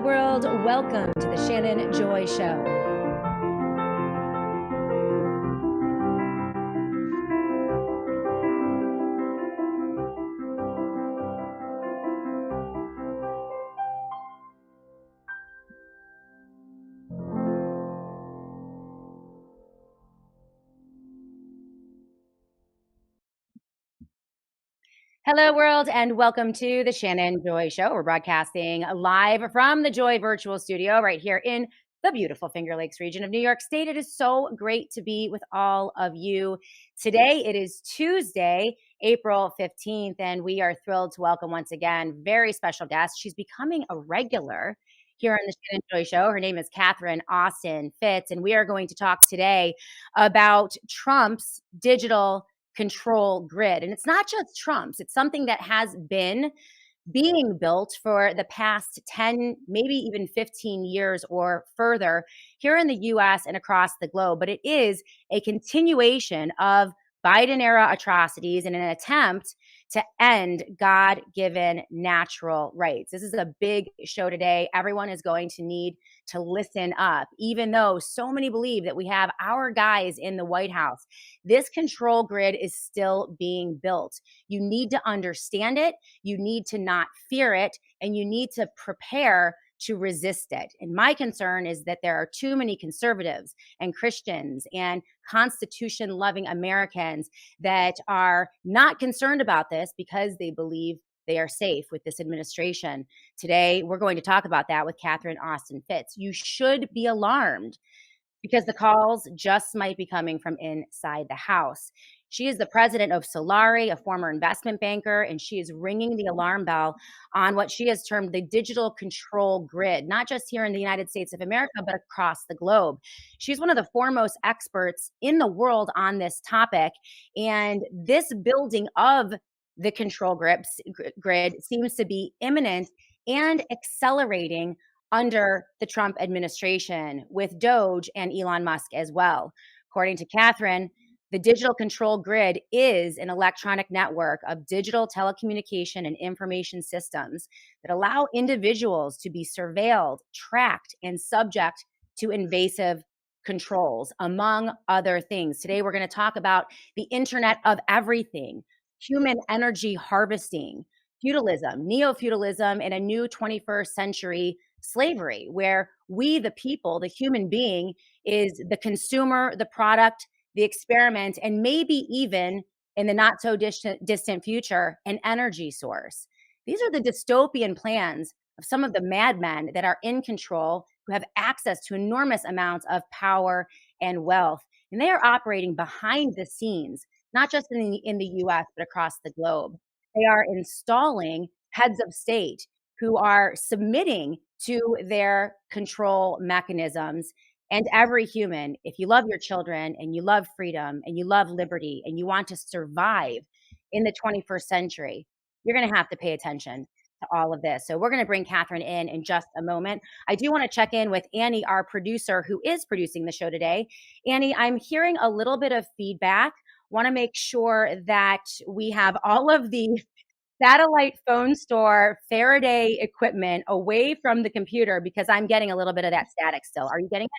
world. Welcome to the Shannon Joy Show. Hello, world, and welcome to the Shannon Joy Show. We're broadcasting live from the Joy Virtual Studio right here in the beautiful Finger Lakes region of New York State. It is so great to be with all of you. Today, it is Tuesday, April 15th, and we are thrilled to welcome once again very special guest. She's becoming a regular here on the Shannon Joy Show. Her name is Catherine Austin Fitts, and we are going to talk today about Trump's digital control grid. And it's not just Trump's, it's something that has been being built for the past 10, maybe even 15 years or further here in the US and across the globe. But it is a continuation of Biden era atrocities in an attempt to end God given natural rights. This is a big show today. Everyone is going to need to listen up, even though so many believe that we have our guys in the White House. This control grid is still being built. You need to understand it, you need to not fear it, and you need to prepare to resist it. And my concern is that there are too many conservatives and Christians and Constitution loving Americans that are not concerned about this because they believe they are safe with this administration. Today, we're going to talk about that with Catherine Austin Fitts. You should be alarmed because the calls just might be coming from inside the house. She is the president of Solari, a former investment banker, and she is ringing the alarm bell on what she has termed the digital control grid, not just here in the United States of America, but across the globe. She's one of the foremost experts in the world on this topic, and this building of the control grid seems to be imminent and accelerating under the Trump administration with Doge and Elon Musk as well. According to Catherine, the digital control grid is an electronic network of digital telecommunication and information systems that allow individuals to be surveilled, tracked, and subject to invasive controls, among other things. Today, we're going to talk about the Internet of Everything, human energy harvesting, feudalism, neo-feudalism, and a new 21st century slavery, where we, the people, the human being, is the consumer, the product, the experiment, and maybe even in the not so distant future, an energy source. These are the dystopian plans of some of the madmen that are in control, who have access to enormous amounts of power and wealth. And they are operating behind the scenes, not just in the US, but across the globe. They are installing heads of state who are submitting to their control mechanisms. And every human, if you love your children and you love freedom and you love liberty and you want to survive in the 21st century, you're going to have to pay attention to all of this. So we're going to bring Catherine in just a moment. I do want to check in with Annie, our producer, who is producing the show today. Annie, I'm hearing a little bit of feedback. Want to make sure that we have all of the satellite phone store Faraday equipment away from the computer, because I'm getting a little bit of that static still. Are you getting it?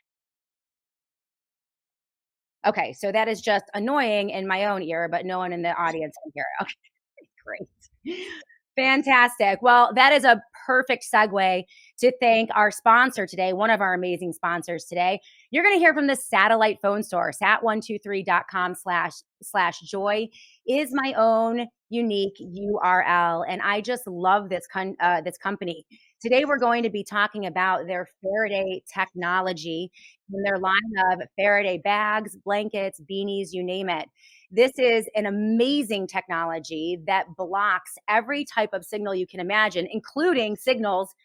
Okay, so that is just annoying in my own ear, but no one in the audience can hear it. Okay, great. Fantastic. Well, that is a perfect segue to thank our sponsor today, one of our amazing sponsors today. You're going to hear from the satellite phone store. sat123.com/joy is my own unique URL, and I just love this company. Today, we're going to be talking about their Faraday technology and their line of Faraday bags, blankets, beanies, you name it. This is an amazing technology that blocks every type of signal you can imagine, including signals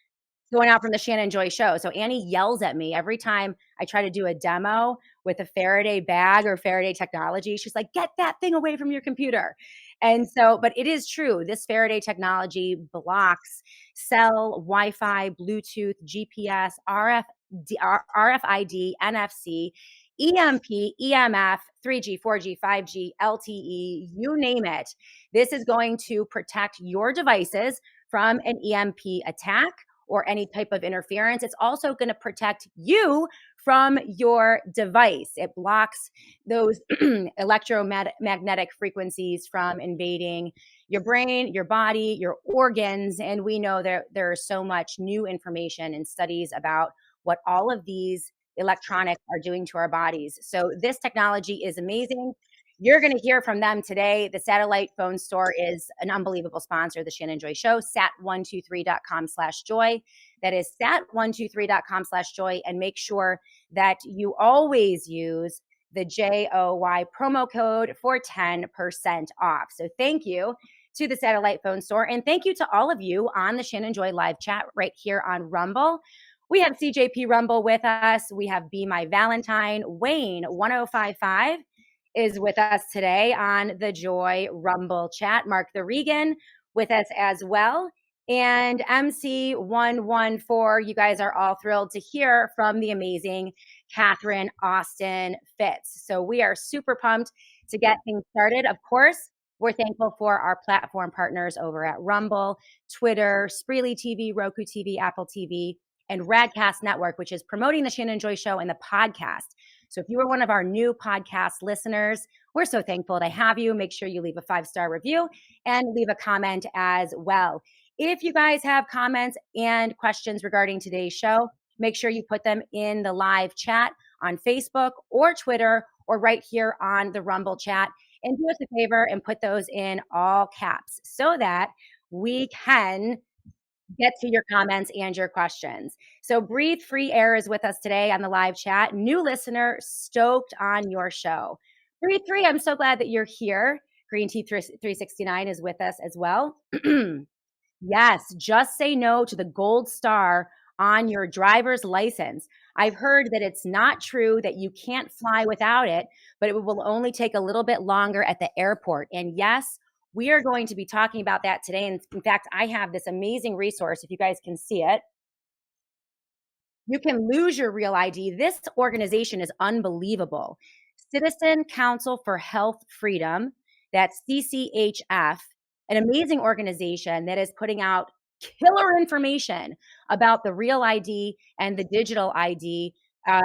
going out from the Shannon Joy Show. So Annie yells at me every time I try to do a demo with a Faraday bag or Faraday technology. She's like, get that thing away from your computer. And so, but it is true. This Faraday technology blocks cell, Wi-Fi, Bluetooth, GPS, RFID, NFC, EMP, EMF, 3G, 4G, 5G, LTE, you name it. This is going to protect your devices from an EMP attack or any type of interference. It's also going to protect you from your device. It blocks those electromagnetic frequencies from invading your brain, your body, your organs. And we know that there is so much new information and studies about what all of these electronics are doing to our bodies. So this technology is amazing. You're going to hear from them today. The Satellite Phone Store is an unbelievable sponsor of the Shannon Joy Show, sat123.com/joy. That is sat123.com/joy. And make sure that you always use the JOY promo code for 10% off. So thank you to the Satellite Phone Store. And thank you to all of you on the Shannon Joy live chat right here on Rumble. We have CJP Rumble with us. We have Be My Valentine. Wayne 1055 is with us today on the Joy Rumble chat. Mark the Regan with us as well. And MC114, you guys are all thrilled to hear from the amazing Catherine Austin Fitz. So we are super pumped to get things started. Of course, we're thankful for our platform partners over at Rumble, Twitter, Spreely TV, Roku TV, Apple TV, and Radcast Network, which is promoting the Shannon Joy Show and the podcast. So if you are one of our new podcast listeners, we're so thankful to have you. Make sure you leave a 5-star review and leave a comment as well. If you guys have comments and questions regarding today's show, make sure you put them in the live chat on Facebook or Twitter or right here on the Rumble chat. And do us a favor and put those in all caps so that we can get to your comments and your questions. So Breathe Free Air is with us today on the live chat. New listener, stoked on your show. Breathe Free, I'm so glad that you're here. Green Tea 369 is with us as well. Yes, just say no to the gold star on your driver's license. I've heard that it's not true that you can't fly without it, but it will only take a little bit longer at the airport. And yes, we are going to be talking about that today. And in fact, I have this amazing resource, if you guys can see it. You can lose your real ID. This organization is unbelievable. Citizen Council for Health Freedom, that's CCHF, an amazing organization that is putting out killer information about the real ID and the digital ID,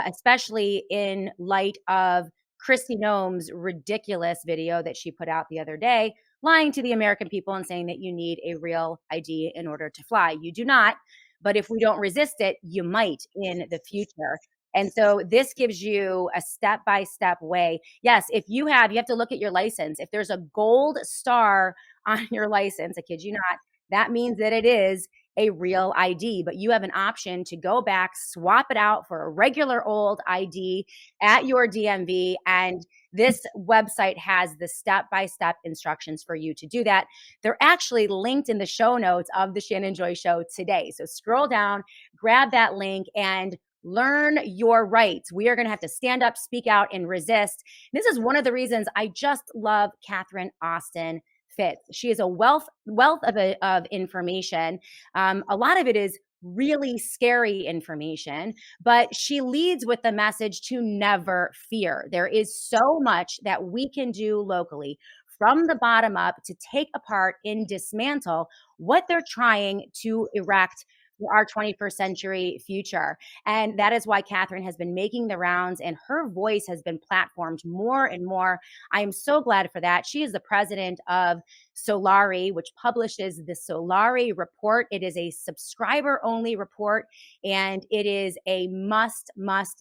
especially in light of Kristi Noem's ridiculous video that she put out the other day, lying to the American people and saying that you need a real ID in order to fly. You do not, but if we don't resist it, you might in the future. And so this gives you a step-by-step way. Yes, if you have to look at your license. If there's a gold star on your license, I kid you not, that means that it is a real ID, but you have an option to go back, swap it out for a regular old ID at your DMV. And this website has the step-by-step instructions for you to do that. They're actually linked in the show notes of the Shannon Joy Show today. So scroll down, grab that link, and learn your rights. We are going to have to stand up, speak out, and resist. This is one of the reasons I just love Catherine Austin Fitz. She is a wealth of information. A lot of it is really scary information, but she leads with the message to never fear. There is so much that we can do locally from the bottom up to take apart and dismantle what they're trying to erect for our 21st century future. And that is why Catherine has been making the rounds and her voice has been platformed more and more. I am so glad for that. She is the president of Solari, which publishes the Solari report. It is a subscriber-only report, and it is a must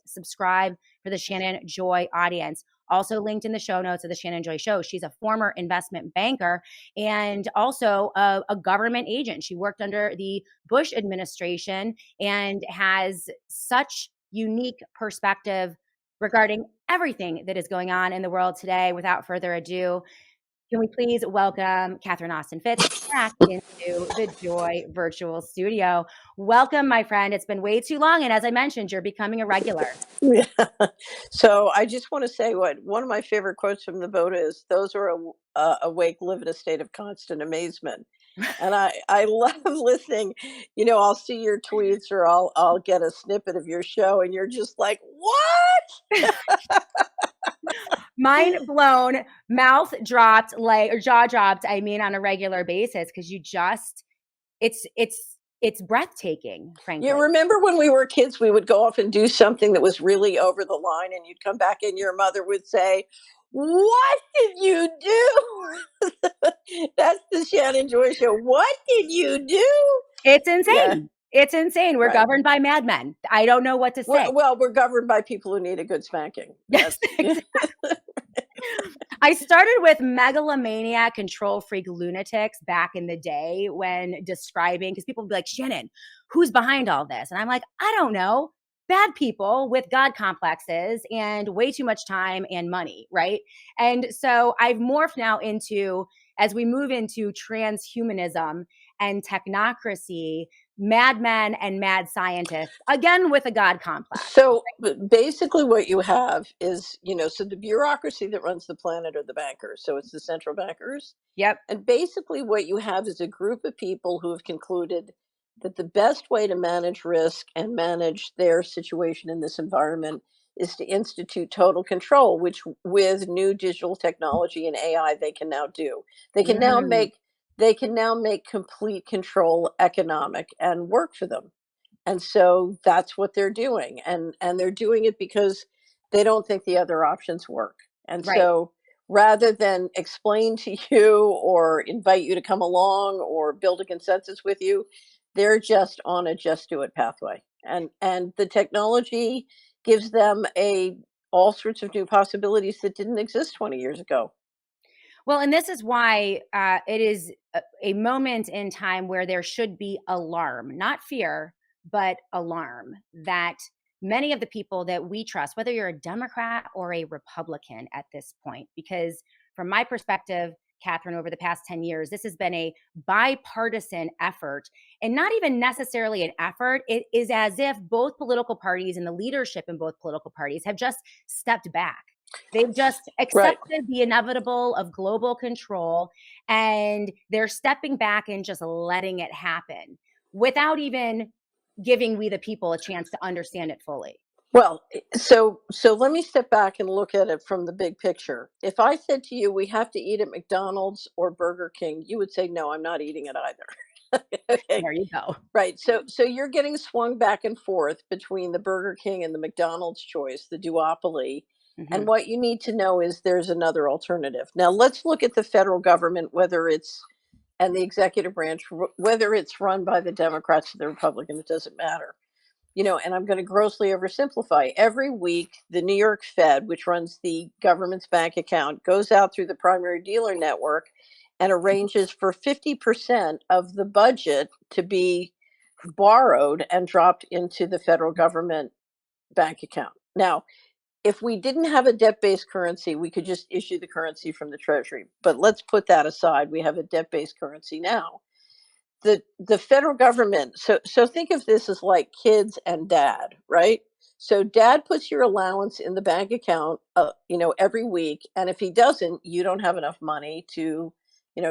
subscribe for the Shannon Joy audience. Also linked in the show notes of the Shannon Joy Show. She's a former investment banker and also a government agent. She worked under the Bush administration and has such unique perspective regarding everything that is going on in the world today. Without further ado, can we please welcome Catherine Austin Fitz back into the Joy virtual studio? Welcome, my friend. It's been way too long. And as I mentioned, you're becoming a regular. Yeah. So I just want to say what one of my favorite quotes from the boat is: "Those who are awake live in a state of constant amazement." And I love listening. I'll see your tweets or I'll get a snippet of your show, and you're just like, "What?" Mind blown, mouth dropped, or jaw dropped, I mean, on a regular basis, because it's it's breathtaking, You frankly. remember when we were kids, we would go off and do something that was really over the line, and you'd come back and your mother would say, "What did you do?" That's the Shannon Joy Show. What did you do? It's Yeah, insane. It's insane. We're right. governed by madmen. I don't know what to We're, say. well, we're governed by people who need a good spanking. Yes, That's exactly. I started with megalomaniac, control freak lunatics back in the day when describing, because people would be like, Shannon, who's behind all this? And I'm like, I don't know. Bad people with God complexes and way too much time and money, right? And so I've morphed now into, as we move into transhumanism and technocracy, madmen and mad scientists, again with a God complex. so basically what you have is, so the bureaucracy that runs the planet are the bankers. So it's the central bankers. Yep. And basically, what you have is a group of people who have concluded that the best way to manage risk and manage their situation in this environment is to institute total control, which with new digital technology and AI they can now do. They can now Mm, make they can now make complete control economic and work for them. And so that's what they're doing, and they're doing it because they don't think the other options work. And right. so rather than explain to you or invite you to come along or build a consensus with you, they're just on a just do it pathway. And the technology gives them a all sorts of new possibilities that didn't exist 20 years ago. Well, and this is why it is a moment in time where there should be alarm, not fear, but alarm that many of the people that we trust, whether you're a Democrat or a Republican at this point, because from my perspective, Catherine, over the past 10 years, this has been a bipartisan effort and not even necessarily an effort. It is as if both political parties and the leadership in both political parties have just stepped back. They've just Right. accepted the inevitable of global control and they're stepping back and just letting it happen without even giving we the people a chance to understand it fully. Well, so let me step back and look at it from the big picture. If I said to you, we have to eat at McDonald's or Burger King, you would say, no, I'm not eating it either. Okay, There you go. right. So you're getting swung back and forth between the Burger King and the McDonald's choice, the duopoly. And Hmm. what you need to know is there's another alternative. Now let's look at the federal government, whether it's and the executive branch, whether it's run by the Democrats or the Republicans, it doesn't matter. And I'm going to grossly oversimplify. Every week, the New York Fed, which runs the government's bank account, goes out through the primary dealer network and arranges for 50% of the budget to be borrowed and dropped into the federal government bank account. Now, if we didn't have a debt based currency, we could just issue the currency from the Treasury. But let's put that aside. We have a debt based currency now. The federal government, so think of this as like kids and dad, right? So dad puts your allowance in the bank account every week, and if he doesn't, you don't have enough money to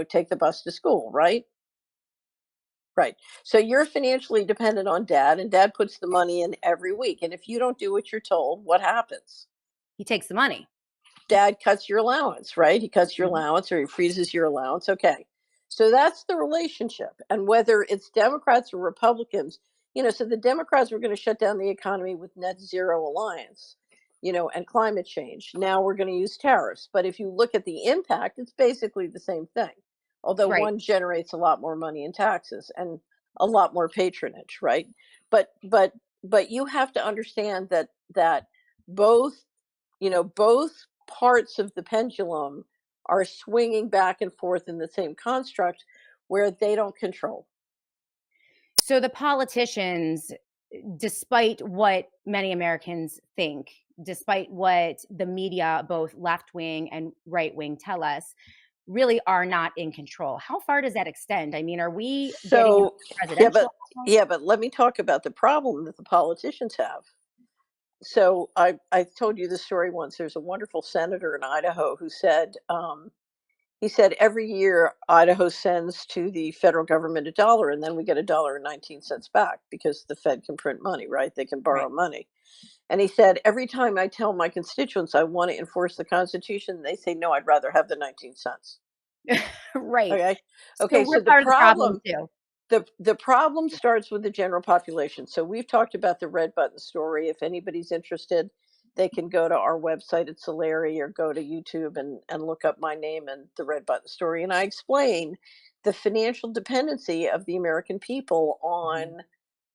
take the bus to school, right? Right. So you're financially dependent on dad, and dad puts the money in every week, and if you don't do what you're told, what happens? He takes the money. Dad cuts your allowance, right? He cuts your Mhm. allowance or he freezes your allowance. Okay. So that's the relationship. And whether it's Democrats or Republicans, so the Democrats were going to shut down the economy with net zero alliance, and climate change. Now we're going to use tariffs. But if you look at the impact, it's basically the same thing. Although Right. one generates a lot more money in taxes and a lot more patronage, right? But you have to understand that both both parts of the pendulum are swinging back and forth in the same construct where they don't control. So the politicians, despite what many Americans think, despite what the media, both left wing and right wing, tell us, really are not in control. How far does that extend? I mean, are we getting into So, yeah, presidential but almost? yeah, but let me talk about the problem that the politicians have. So I told you this story once. There's a wonderful senator in Idaho who said he said every year Idaho sends to the federal government a dollar, and then we get $1.19 back because the Fed can print money, right? They can Right. borrow money. And he said, every time I tell my constituents I want to enforce the Constitution, they say, no, I'd rather have the 19 cents. Right. Okay. So Okay. we're So the part of the problem problem, too. the problem starts with the general population. So we've talked about the red button story. If anybody's interested, they can go to our website at Solari or go to YouTube and look up my name and the red button story. And I explain the financial dependency of the American people Mhm. on,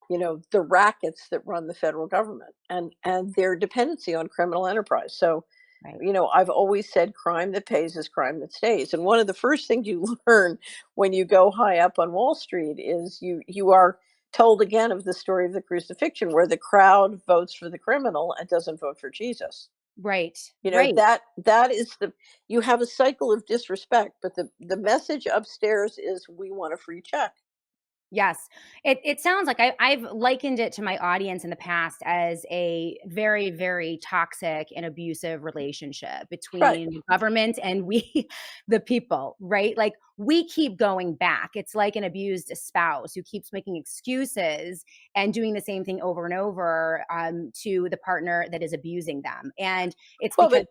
the rackets that run the federal government and their dependency on criminal enterprise. So, Right. I've always said crime that pays is crime that stays. And one of the first things you learn when you go high up on Wall Street is you are told again of the story of the crucifixion, where the crowd votes for the criminal and doesn't vote for Jesus. Right. Right. That is the you have a cycle of disrespect, but the message upstairs is we want a free check. Yes. It sounds like I've likened it to my audience in the past as a very, very toxic and abusive relationship Right. between the government and we, the people, right? Like we keep going back. It's like an abused spouse who keeps making excuses and doing the same thing over and over to the partner that is abusing them. And it's Well, because but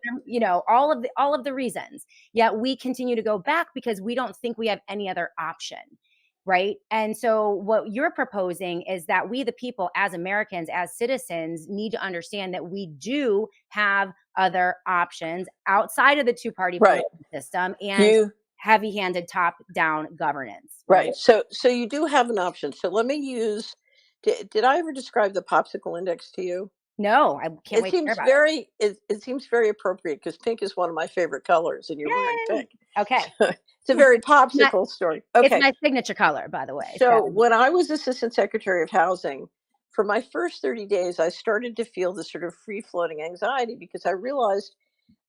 all of the reasons. Yet we continue to go back because we don't think we have any other option, right? And so, what you're proposing is that we, the people, as Americans, as citizens, need to understand that we do have other options outside of the two party right. political system and You heavy handed top down governance, right? Right. So you do have an option. So let me use did I ever describe the popsicle index to you? No, I can't It wait to hear seems about it. very it seems very appropriate because pink is one of my favorite colors and you're wearing Yay. pink. Okay. So it's a very My, popsicle story. it's Okay. my signature color, by the way. So, So when I was assistant secretary of housing, for my first 30 days I started to feel this sort of free floating anxiety because I realized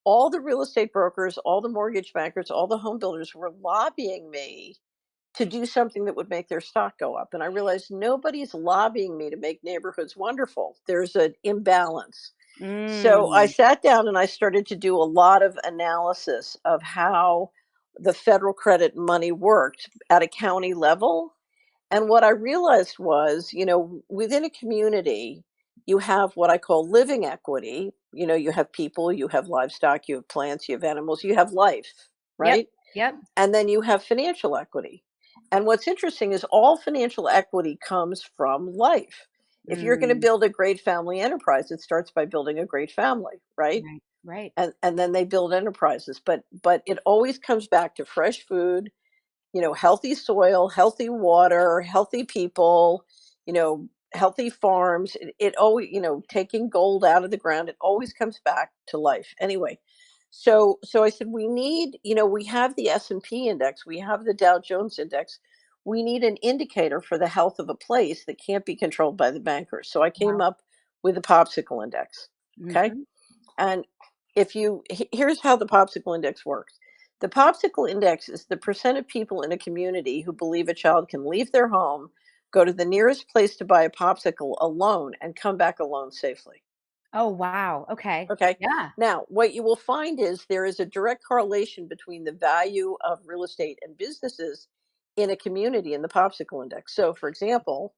all the real estate brokers, all the mortgage bankers, all the home builders were lobbying me to do something that would make their stock go up. And I realized nobody's lobbying me to make neighborhoods wonderful. There's an imbalance. So I mm, sat down and I started to do a lot of analysis of how the federal credit money worked at a county level. And what I realized was, within a community, you have what I call living equity. You have people, you have livestock, you have plants, you have animals, you have life, yep, right? yep. And then you have financial equity. And what's interesting is all financial equity comes from life. If you're going to Mm, build a great family enterprise, it starts by building a great family, right? right, right, And then they build enterprises. But it always comes back to fresh food, healthy soil, healthy water, healthy people, healthy farms. It always, taking gold out of the ground, it always comes back to life. Anyway, so I said we need, we have the S&P index, we have the Dow Jones index. We need an indicator for the health of a place that can't be controlled by the bankers. So I came wow. up with the popsicle index. Okay? Hmm. And here's how the popsicle index works. The popsicle index is the percent of people in a community who believe a child can leave their home, go to the nearest place to buy a popsicle alone, and come back alone safely. Oh, wow. Okay. Okay. Yeah. Now, what you will find is there is a direct correlation between the value of real estate and businesses in a community in the popsicle index. So, for example,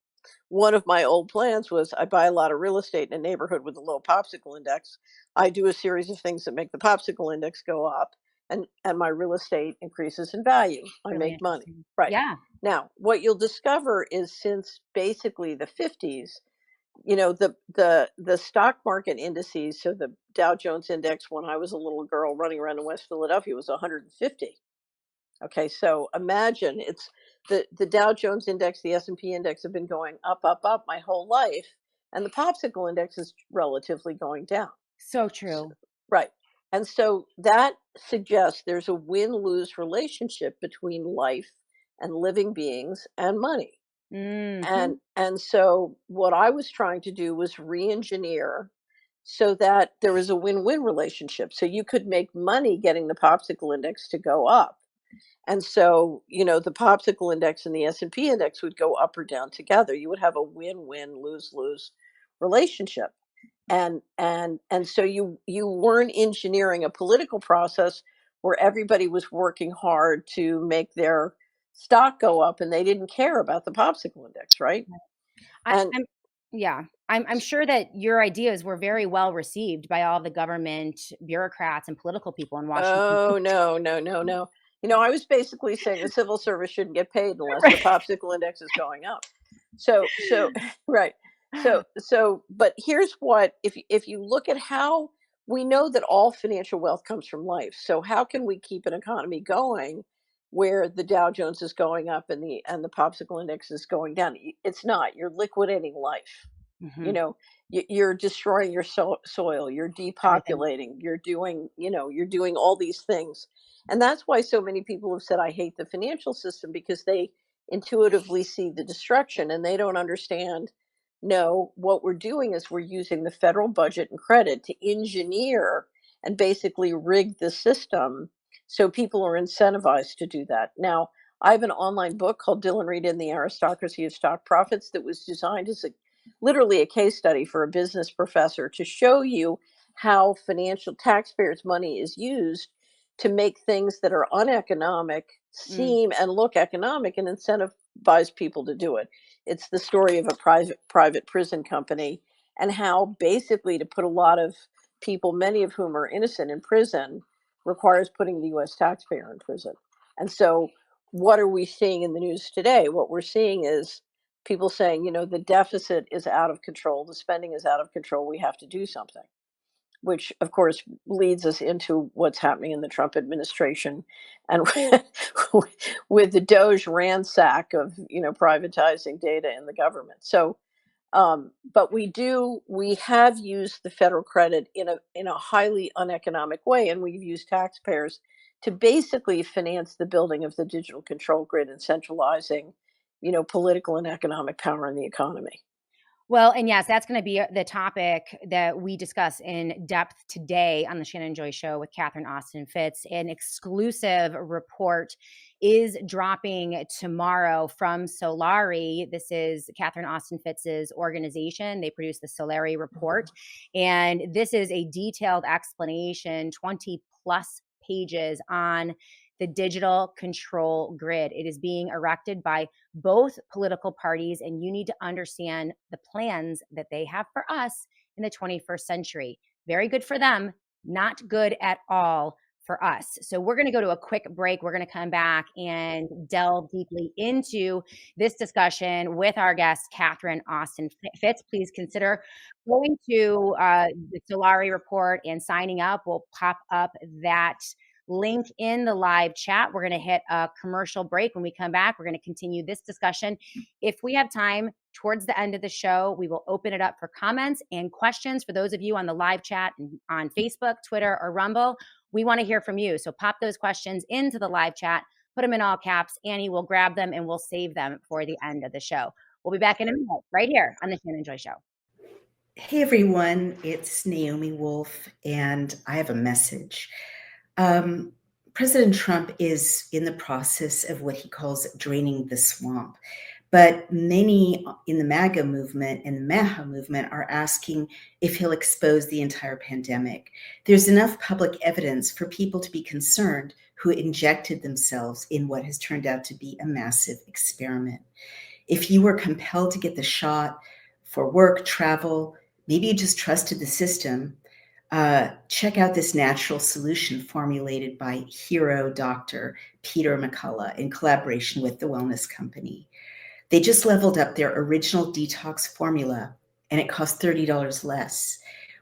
one of my old plans was I buy a lot of real estate in a neighborhood with a low popsicle index. I do a series of things that make the popsicle index go up, and my real estate increases in value. I Really make money. interesting. Right. Yeah. Now, what you'll discover is since basically the 50s, the stock market indices, so the Dow Jones index when I was a little girl running around in West Philadelphia was 150. Okay, so imagine it's the Dow Jones index, the S&P index have been going up, up, up my whole life, and the popsicle index is relatively going down. So S true. Right. And so that suggests there's a win-lose relationship between life and living beings and money. And Mhm. and so what I was trying to do was re-engineer so that there was a win-win relationship. So you could make money getting the popsicle index to go up. And so, the popsicle index and the S&P index would go up or down together. You would have a win-win, lose-lose relationship. And so you weren't engineering a political process where everybody was working hard to make their stock go up and they didn't care about the popsicle index, right? And I'm yeah. I'm sure that your ideas were very well received by all the government bureaucrats and political people in Washington. oh no, no, no, no. I was basically saying the civil service shouldn't get paid unless the popsicle index is going up. So right. But here's what, if you look at how we know that all financial wealth comes from life. So how can we keep an economy going where the Dow Jones is going up and the popsicle index is going down? It's not. You're liquidating life. you Mhm. know you're destroying your soil, you're Everything. depopulating, you're doing all these things. And that's why so many people have said I hate the financial system, because they intuitively see the destruction and they don't understand. No, what we're doing is we're using the federal budget and credit to engineer and basically rig the system, so people are incentivized to do that. Now, I have an online book called Dylan Reed and the Aristocracy of Stock Profits that was designed as literally a case study for a business professor to show you how financial taxpayers' money is used to make things that are uneconomic Mm. seem and look economic and incentivize people to do it. It's the story of a private prison company, and how basically to put a lot of people, many of whom are innocent, in prison requires putting the US taxpayer in prison. And so what are we seeing in the news today? What we're seeing is people saying, the deficit is out of control, the spending is out of control, we have to do something, which of course leads us into what's happening in the Trump administration, and with the Doge ransack of, privatizing data in the government. So, but we have used the federal credit in a highly uneconomic way, and we've used taxpayers to basically finance the building of the digital control grid and centralizing, political and economic power in the economy. Well, and yes, that's going to be the topic that we discuss in depth today on the Shannon Joy Show with Catherine Austin Fitts. An exclusive report is dropping tomorrow from Solari. This is Catherine Austin Fitz's organization. They produce the Solari report. And this is a detailed explanation, 20 plus pages on the digital control grid. It is being erected by both political parties, and you need to understand the plans that they have for us in the 21st century. Very good for them, not good at all for us. So we're going to go to a quick break. We're going to come back and delve deeply into this discussion with our guest, Catherine Austin Fitts. Please consider going to the Solari report and signing up. We'll pop up that link in the live chat. We're going to hit a commercial break. When we come back, we're going to continue this discussion. If we have time towards the end of the show, we will open it up for comments and questions for those of you on the live chat and on Facebook, Twitter, or Rumble. We want to hear from you. So pop those questions into the live chat, put them in all caps. Annie will grab them and we'll save them for the end of the show. We'll be back in a minute right here on the Shannon Joy Show. Hey everyone, it's Naomi Wolf, and I have a message. President Trump is in the process of what he calls draining the swamp. But many in the MAGA movement and the MAHA movement are asking if he'll expose the entire pandemic. There's enough public evidence for people to be concerned who injected themselves in what has turned out to be a massive experiment. If you were compelled to get the shot for work, travel, maybe you just trusted the system, check out this natural solution formulated by hero doctor Peter McCullough in collaboration with the wellness company. They just leveled up their original detox formula, and it costs $30 less.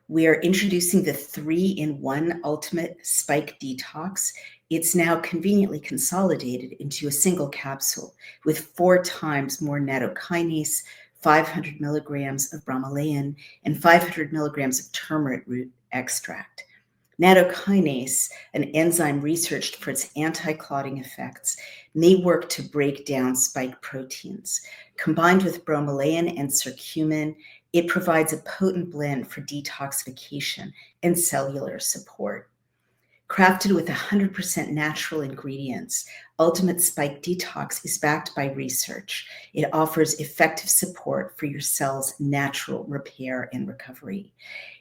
We are introducing the 3-in-1 Ultimate Spike Detox. It's now conveniently consolidated into a single capsule with 4 times more nattokinase, 500 milligrams of bromelain, and 500 milligrams of turmeric root extract. Nattokinase, an enzyme researched for its anti-clotting effects, may work to break down spike proteins. Combined with bromelain and curcumin, it provides a potent blend for detoxification and cellular support. Crafted with 100% natural ingredients, Ultimate Spike Detox is backed by research. It offers effective support for your cell's natural repair and recovery.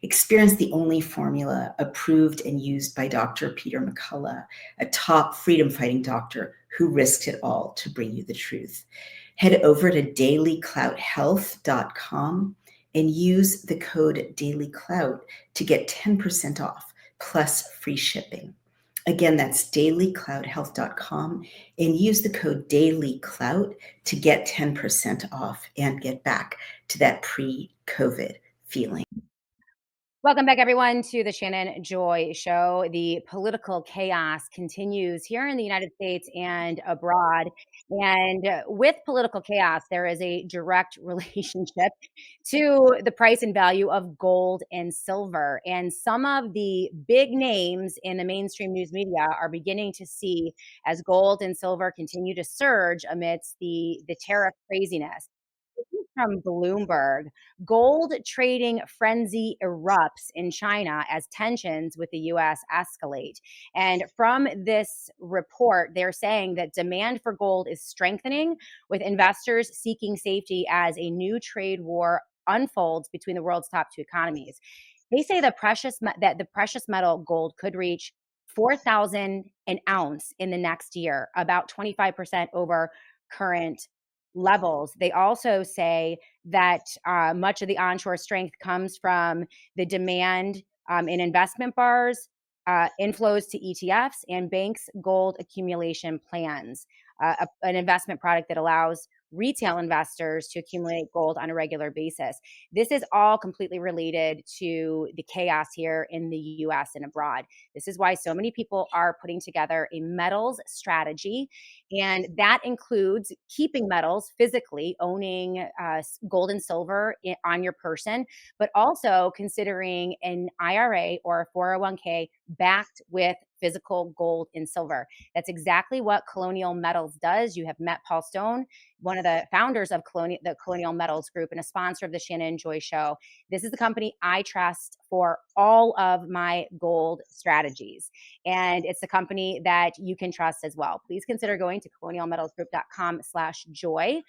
Experience the only formula approved and used by Dr. Peter McCullough, a top freedom-fighting doctor who risked it all to bring you the truth. Head over to dailyclouthealth.com and use the code DailyClout to get 10% off plus free shipping. Again, that's dailycloudhealth.com, and use the code DAILYCLOUD to get 10% off and get back to that pre-COVID feeling. Welcome back, everyone, to the Shannon Joy Show. The political chaos continues here in the United States and abroad. And with political chaos, there is a direct relationship to the price and value of gold and silver. And some of the big names in the mainstream news media are beginning to see as gold and silver continue to surge amidst the tariff craziness. This is from Bloomberg. Gold trading frenzy erupts in China as tensions with the US escalate. And from this report, they're saying that demand for gold is strengthening, with investors seeking safety as a new trade war unfolds between the world's top two economies. They say that the precious metal gold could reach 4,000 an ounce in the next year, about 25% over current levels. They also say that much of the onshore strength comes from the demand in investment bars, inflows to ETFs, and banks' gold accumulation plans, an investment product that allows retail investors to accumulate gold on a regular basis. This is all completely related to the chaos here in the US and abroad. This is why so many people are putting together a metals strategy, and that includes keeping metals physically, owning gold and silver on your person, but also considering an IRA or a 401k backed with physical gold and silver. That's exactly what Colonial Metals does. You have met Paul Stone, one of the founders of the Colonial Metals Group and a sponsor of the Shannon Joy Show. This is the company I trust for all of my gold strategies. And it's a company that you can trust as well. Please consider going to colonialmetalsgroup.com/joy.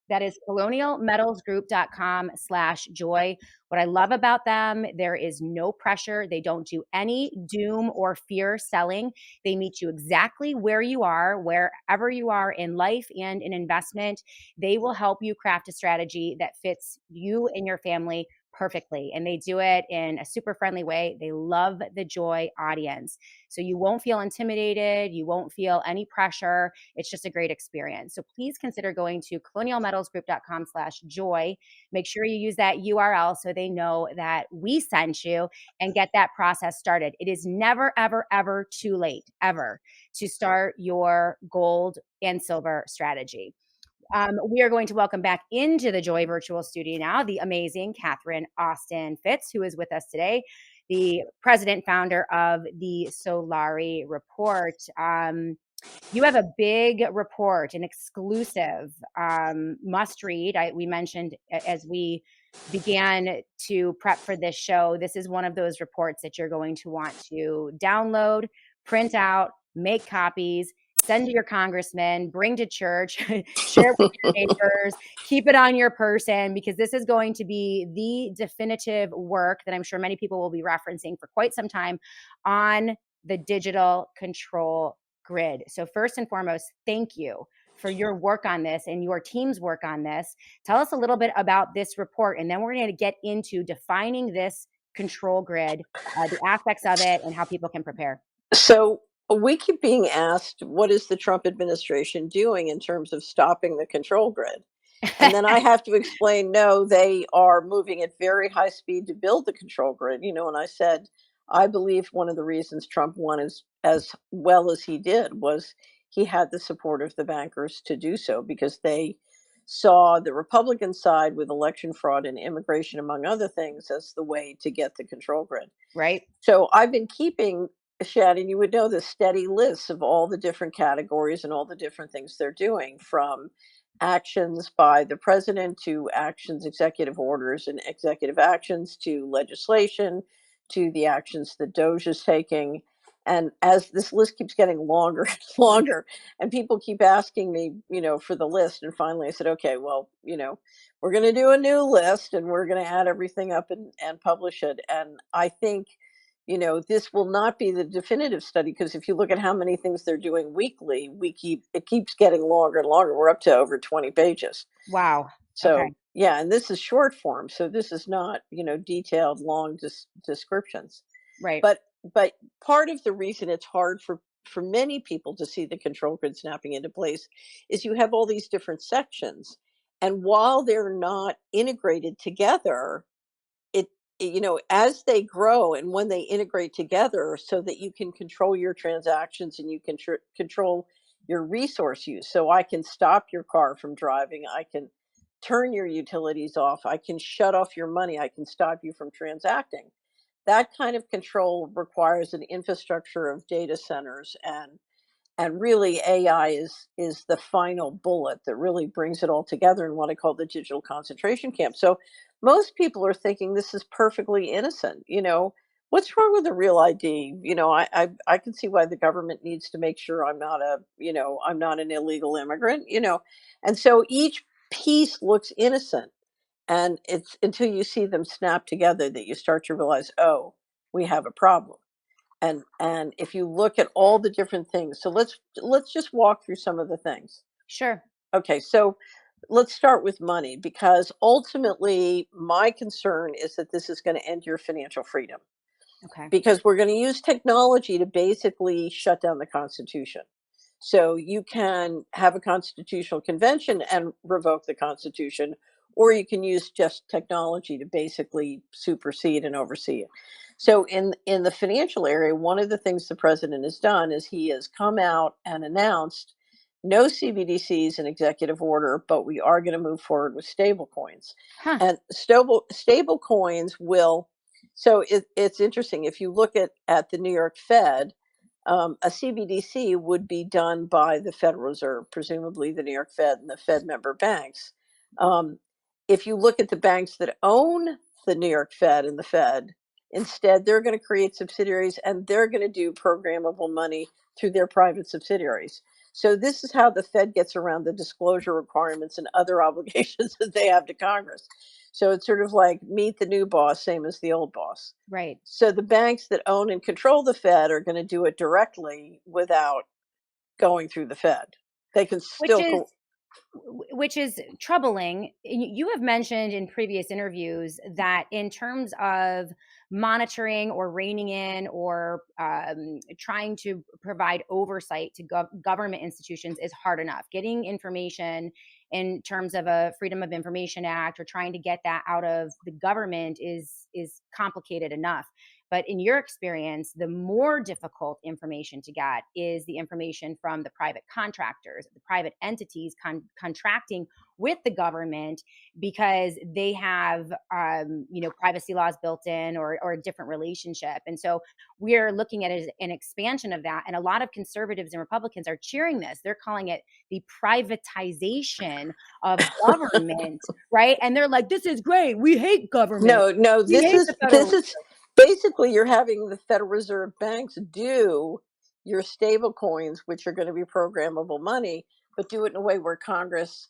That is colonialmetalsgroup.com/joy. What I love about them, there is no pressure. They don't do any doom or fear selling. They meet you exactly where you are, wherever you are in life and in investment. They will help you craft a strategy that fits you and your family perfectly. And they do it in a super friendly way. They love the Joy audience. So you won't feel intimidated. You won't feel any pressure. It's just a great experience. So please consider going to colonialmetalsgroup.com/joy. Make sure you use that URL so they know that we sent you and get that process started. It is never, ever, ever too late, ever, to start your gold and silver strategy. We are going to welcome back into the Joy Virtual Studio now the amazing Catherine Austin Fitts, who is with us today, the president founder of the Solari Report. You have a big report, an exclusive must read. We mentioned as we began to prep for this show, this is one of those reports that you're going to want to download, print out, make copies, send to your congressman, bring to church, share with your neighbors, keep it on your person, because this is going to be the definitive work that I'm sure many people will be referencing for quite some time on the digital control grid. So first and foremost, thank you for your work on this and your team's work on this. Tell us a little bit about this report, and then we're going to get into defining this control grid, the aspects of it, and how people can prepare. So we keep being asked, what is the Trump administration doing in terms of stopping the control grid? And then I have to explain, no, they are moving at very high speed to build the control grid. And I said, I believe one of the reasons Trump won as well as he did was he had the support of the bankers to do so, because they saw the Republican side with election fraud and immigration, among other things, as the way to get the control grid. Right? So I've been keeping, Shannon, you would know, the steady lists of all the different categories and all the different things they're doing, from actions by the president to actions, executive orders and executive actions, to legislation, to the actions that Doge is taking. And as this list keeps getting longer and longer, and people keep asking me, for the list, and finally I said, okay, well, we're going to do a new list and we're going to add everything up and publish it. And I think, this will not be the definitive study, because if you look at how many things they're doing weekly, it keeps getting longer and longer. We're up to over 20 pages. Wow. Okay. So yeah, and this is short form, so this is not, detailed long descriptions. Right. But but part of the reason it's hard for many people to see the control grid snapping into place is you have all these different sections, and while they're not integrated together, it as they grow and when they integrate together so that you can control your transactions and you can control your resource use. So I can stop your car from driving, I can turn your utilities off, I can shut off your money, I can stop you from transacting. That kind of control requires an infrastructure of data centers, and really AI is the final bullet that really brings it all together in what I call the digital concentration camp. So most people are thinking this is perfectly innocent. What's wrong with a real ID? I can see why the government needs to make sure I'm not an illegal immigrant. And so each piece looks innocent, and it's until you see them snap together that you start to realize, oh, we have a problem. And if you look at all the different things, so let's just walk through some of the things. Sure. Okay, so let's start with money, because ultimately my concern is that this is going to end your financial freedom, Okay. because we're going to use technology to basically shut down the Constitution. So you can have a constitutional convention and revoke the Constitution, or you can use just technology to basically supersede and oversee it. So in the financial area, one of the things the president has done is he has come out and announced no CBDCs in executive order, but we are going to move forward with stable coins. Huh. And stable coins will, so it's interesting. If you look at the New York Fed, a CBDC would be done by the Federal Reserve, presumably the New York Fed and the Fed member banks. Um, if you look at the banks that own the New York Fed and the Fed, instead they're going to create subsidiaries and they're going to do programmable money through their private subsidiaries. So this is how the Fed gets around the disclosure requirements and other obligations that they have to Congress. So it's sort of like meet the new boss, same as the old boss. Right. So the banks that own and control the Fed are going to do it directly without going through the Fed. They can Which still is go. which is troubling. You have mentioned in previous interviews that in terms of monitoring or reining in or trying to provide oversight to government institutions is hard enough. Getting information in terms of a Freedom of Information Act or trying to get that out of the government is complicated enough. But in your experience, the more difficult information to get is the information from the private contractors, the private entities contracting with the government, because they have, privacy laws built in, or a different relationship. And so we're looking at it as an expansion of that. And a lot of conservatives and Republicans are cheering this. They're calling it the privatization of government, right? And they're like, this is great. We hate government. No, no, We this hate is the federal this Reserve. is basically you're having the Federal Reserve banks do your stable coins, which are going to be programmable money, but do it in a way where Congress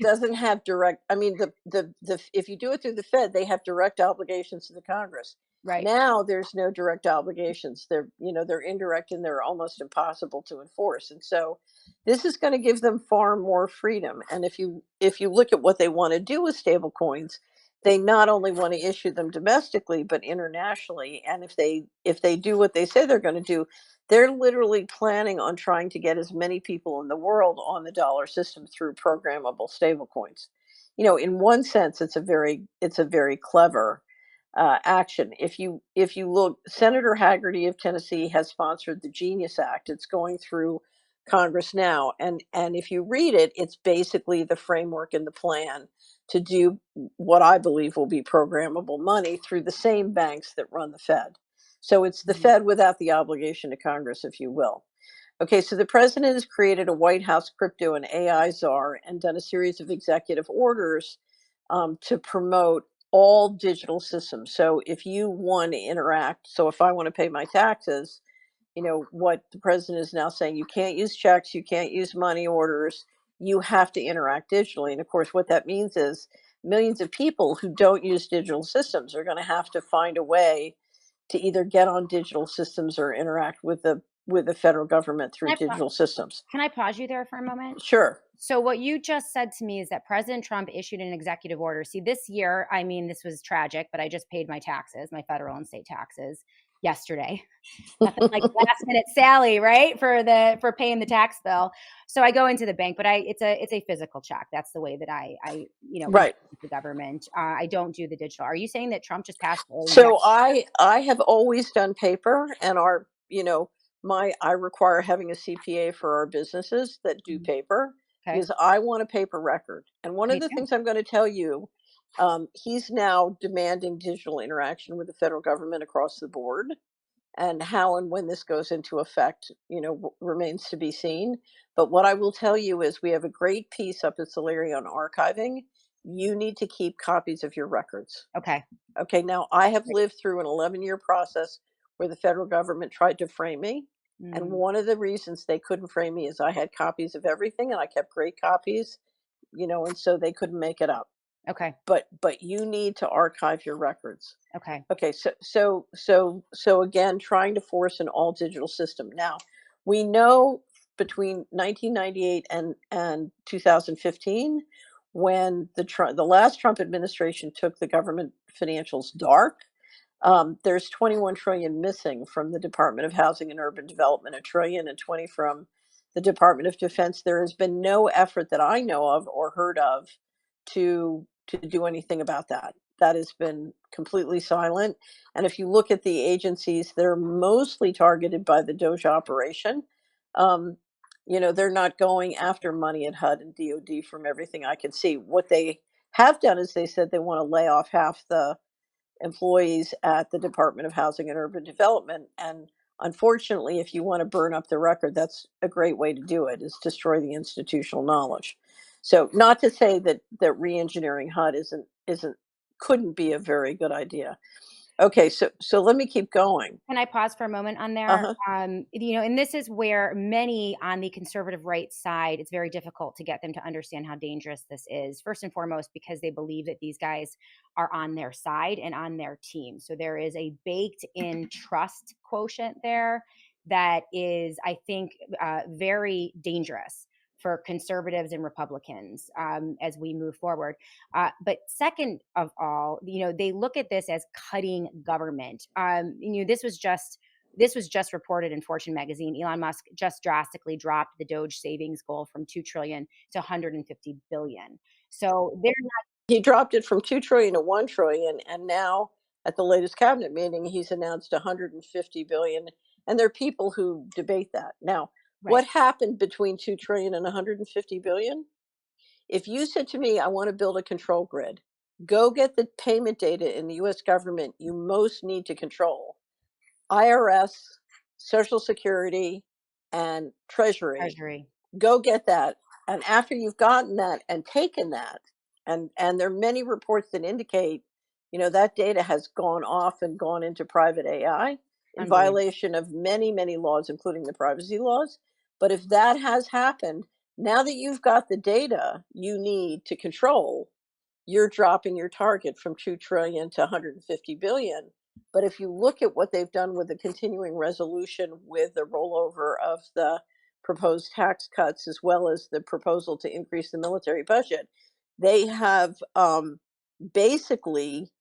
doesn't have direct. I mean, the if you do it through the Fed, they have direct obligations to the Congress. Right. Now there's no direct obligations. They're indirect and they're almost impossible to enforce. And so this is going to give them far more freedom. And if you look at what they want to do with stable coins, they not only want to issue them domestically but internationally. And if they do what they say they're going to do, they're literally planning on trying to get as many people in the world on the dollar system through programmable stablecoins. In one sense, it's a very clever action. If you look, Senator Haggerty of Tennessee has sponsored the Genius Act. It's going through Congress now, and if you read it, it's basically the framework and the plan to do what I believe will be programmable money through the same banks that run the Fed. So it's the Mhm. Fed without the obligation to Congress, if you will. Okay, so the president has created a White House crypto and AI czar and done a series of executive orders to promote all digital systems. So if you want to interact, so if I want to pay my taxes, what the president is now saying, you can't use checks, you can't use money orders, you have to interact digitally. And of course, what that means is millions of people who don't use digital systems are going to have to find a way to either get on digital systems or interact with the federal government through Can I, pa- digital systems. can I pause you there for a moment? Sure. So what you just said to me is that President Trump issued an executive order. See, this year, I mean, this was tragic, but I just paid my taxes, my federal and state taxes. yesterday. Nothing like last minute Sally, right? For paying the tax bill. So I go into the bank, but it's a physical check. That's the way that I Right. interact with the government. I don't do the digital. Are you saying that Trump just passed? Oh, yeah. So I have always done paper, and I require having a CPA for our businesses that do paper Okay. because I want a paper record. And one of Me the too. things I'm going to tell you, he's now demanding digital interaction with the federal government across the board. And how and when this goes into effect, remains to be seen. But what I will tell you is we have a great piece up at Solari on archiving. You need to keep copies of your records. Okay. Okay, now I have Great. lived through an 11-year process where the federal government tried to frame me. And Mm, one of the reasons they couldn't frame me is I had copies of everything and I kept great copies, and so they couldn't make it up. okay. But you need to archive your records. Okay. Okay, so again, trying to force an all digital system. Now, we know between 1998 and 2015, when the last Trump administration took the government financials dark, there's 21 trillion missing from the Department of Housing and Urban Development, a trillion and 20 from the Department of Defense. There has been no effort that I know of or heard of to do anything about that. That has been completely silent. And if you look at the agencies, they're mostly targeted by the Doge operation. Um, they're not going after money at HUD and DOD from everything I can see. What they have done is they said they want to lay off half the employees at the Department of Housing and Urban Development. And unfortunately, if you want to burn up the record, that's a great way to do it, is destroy the institutional knowledge. So not to say that re-engineering HUD isn't couldn't be a very good idea. Okay, so let me keep going. Can I pause for a moment on there? Uh-huh. And this is where many on the conservative right side, it's very difficult to get them to understand how dangerous this is. First and foremost, because they believe that these guys are on their side and on their team. So there is a baked in trust quotient there that is, I think, very dangerous for conservatives and Republicans as we move forward. But second of all, they look at this as cutting government. This was just reported in Fortune magazine. Elon Musk just drastically dropped the Doge savings goal from 2 trillion to 150 billion. So they're He dropped it from 2 trillion to 1 trillion, and now at the latest cabinet meeting he's announced 150 billion, and there are people who debate that. Now, right. what happened between 2 trillion and 150 billion? If you said to me, I want to build a control grid, go get the payment data in the US government you most need to control: IRS, Social Security, and Treasury. Treasury. Go get that. And after you've gotten that and taken that, and there are many reports that indicate, that data has gone off and gone into private AI in Unbelievable. violation of many, many laws, including the privacy laws. But if that has happened, now that you've got the data you need to control, you're dropping your target from 2 trillion to 150 billion. But if you look at what they've done with the continuing resolution, with the rollover of the proposed tax cuts, as well as the proposal to increase the military budget, they have basically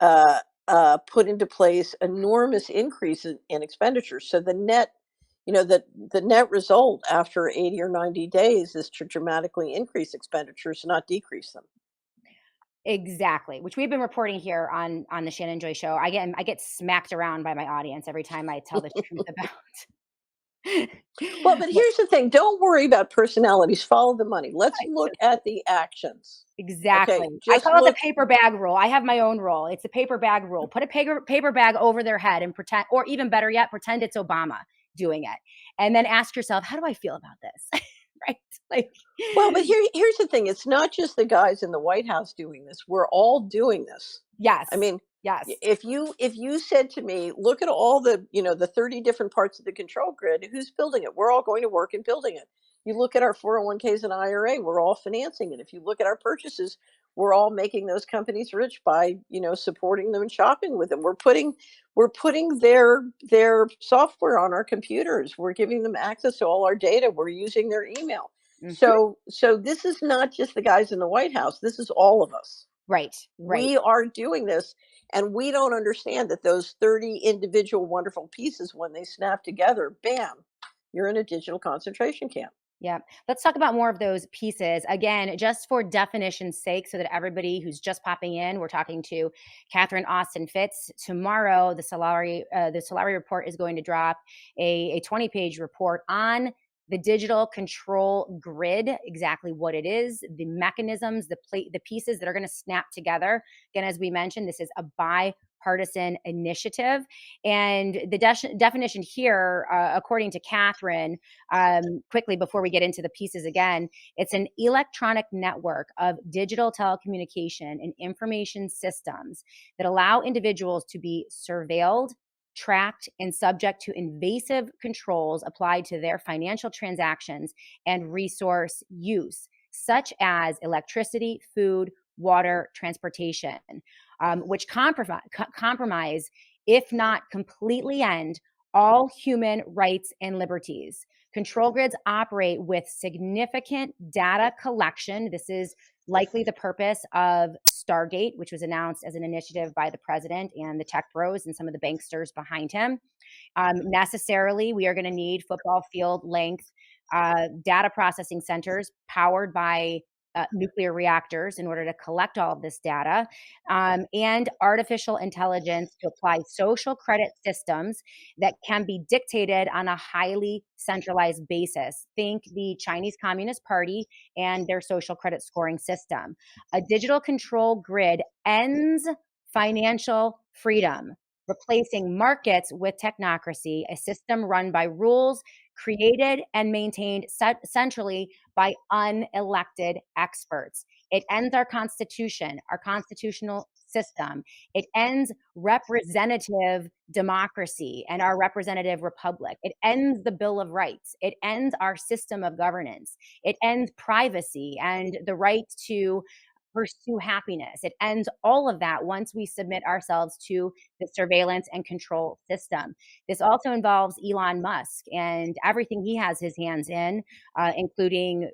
put into place enormous increases in expenditures. So the net result after 80 or 90 days is to dramatically increase expenditures, not decrease them. Exactly, which we've been reporting here on the Shannon Joy Show. I get smacked around by my audience every time I tell the truth about. Well, but here's the thing, don't worry about personalities, follow the money. Let's look at the actions. Exactly. Okay, I just call it the look. paper bag rule. I have my own rule. It's the paper bag rule. Put a paper bag over their head and pretend, or even better yet, pretend it's Obama doing it. And then ask yourself, how do I feel about this? Right? Like, Well, but here's the thing, it's not just the guys in the White House doing this. We're all doing this. yes, I mean, yes. if you said to me, look at all the 30 different parts of the control grid, who's building it? We're all going to work in building it. You look at our 401ks and IRA, we're all financing it. If you look at our purchases, we're all making those companies rich by, supporting them and shopping with them. We're putting their software on our computers. We're giving them access to all our data. We're using their email. Mhm. So this is not just the guys in the White House. This is all of us. Right, right. We are doing this, and we don't understand that those 30 individual wonderful pieces, when they snap together, bam, you're in a digital concentration camp. Yeah. Let's talk about more of those pieces. Again, just for definition's sake, so that everybody who's just popping in, we're talking to Catherine Austin Fitts. Tomorrow, the Solari report is going to drop a 20-page report on the digital control grid, exactly what it is, the mechanisms, the pieces that are going to snap together. Again, as we mentioned, this is a bipartisan initiative. And the definition here, according to Catherine, quickly before we get into the pieces again, it's an electronic network of digital telecommunication and information systems that allow individuals to be surveilled, tracked, and subject to invasive controls applied to their financial transactions and resource use, such as electricity, food, water, transportation, which compromise, if not completely end, all human rights and liberties. Control grids operate with significant data collection. This is likely the purpose of Stargate, which was announced as an initiative by the president and the tech bros and some of the banksters behind him. Necessarily, we are going to need football field length data processing centers powered by nuclear reactors in order to collect all of this data, and artificial intelligence to apply social credit systems that can be dictated on a highly centralized basis. Think the Chinese Communist Party and their social credit scoring system. A digital control grid ends financial freedom, replacing markets with technocracy, a system run by rules created and maintained centrally by unelected experts. It ends our Constitution, our constitutional system. It ends representative democracy and our representative republic. It ends the Bill of Rights. It ends our system of governance. It ends privacy and the right to pursue happiness. It ends all of that once we submit ourselves to the surveillance and control system. This also involves Elon Musk and everything he has his hands in, including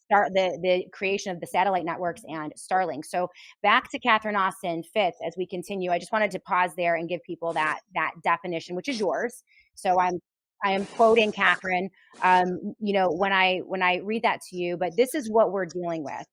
the creation of the satellite networks and Starlink. So back to Catherine Austin Fitts as we continue. I just wanted to pause there and give people that definition, which is yours. So I am quoting Catherine, when I read that to you, but this is what we're dealing with.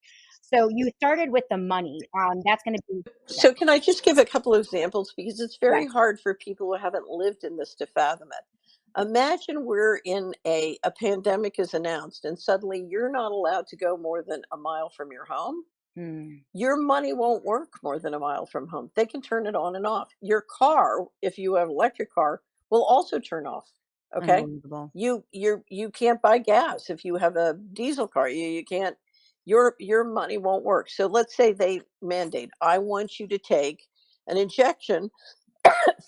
So you started with the money. That's going to be, yeah, So, can I just give a couple of examples? Because it's yes. very hard for people who haven't lived in this to fathom it. Imagine we're in a pandemic is announced, and suddenly you're not allowed to go more than a mile from your home. Hmm. Your money won't work more than a mile from home. They can turn it on and off. Your car, if you have an electric car, will also turn off. Okay? Unbelievable. You can't buy gas if you have a diesel car. You can't, your money won't work. So let's say they mandate, I want you to take an injection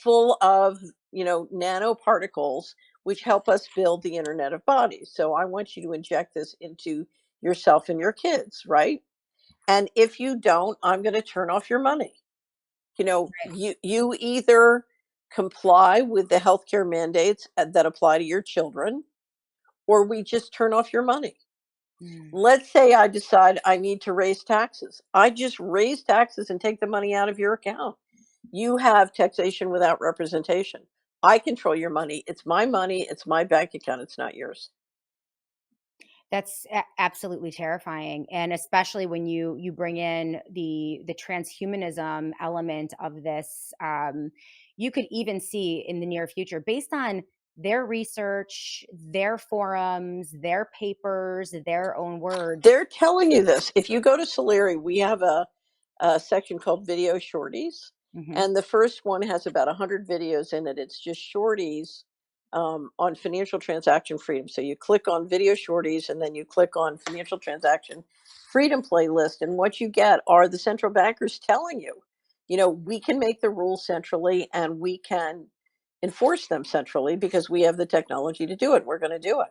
full of, nanoparticles which help us build the internet of bodies. So I want you to inject this into yourself and your kids, right? And if you don't, I'm going to turn off your money. You either comply with the healthcare mandates that apply to your children, or we just turn off your money. Mm. Let's say I decide I need to raise taxes. I just raise taxes and take the money out of your account. You have taxation without representation. I control your money. It's my money. It's my bank account. It's not yours. That's absolutely terrifying, and especially when you bring in the transhumanism element of this. You could even see in the near future, based on their research, their forums, their papers, their own words. They're telling you this. If you go to Solari, we have a section called Video Shorties, Mhm. and the first one has about 100 videos in it. It's just shorties on financial transaction freedom. So you click on Video Shorties, and then you click on Financial Transaction Freedom Playlist, and what you get are the central bankers telling you, we can make the rules centrally, and we can enforce them centrally because we have the technology to do it. We're going to do it,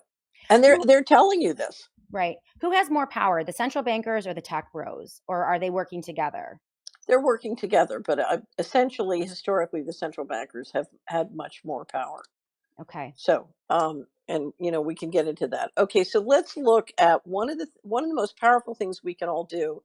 and they're Who, they're telling you this. right? Who has more power, the central bankers or the tech bros, or are they working together? They're working together, but essentially, historically, the central bankers have had much more power. Okay. So, and we can get into that. Okay, so let's look at one of the most powerful things we can all do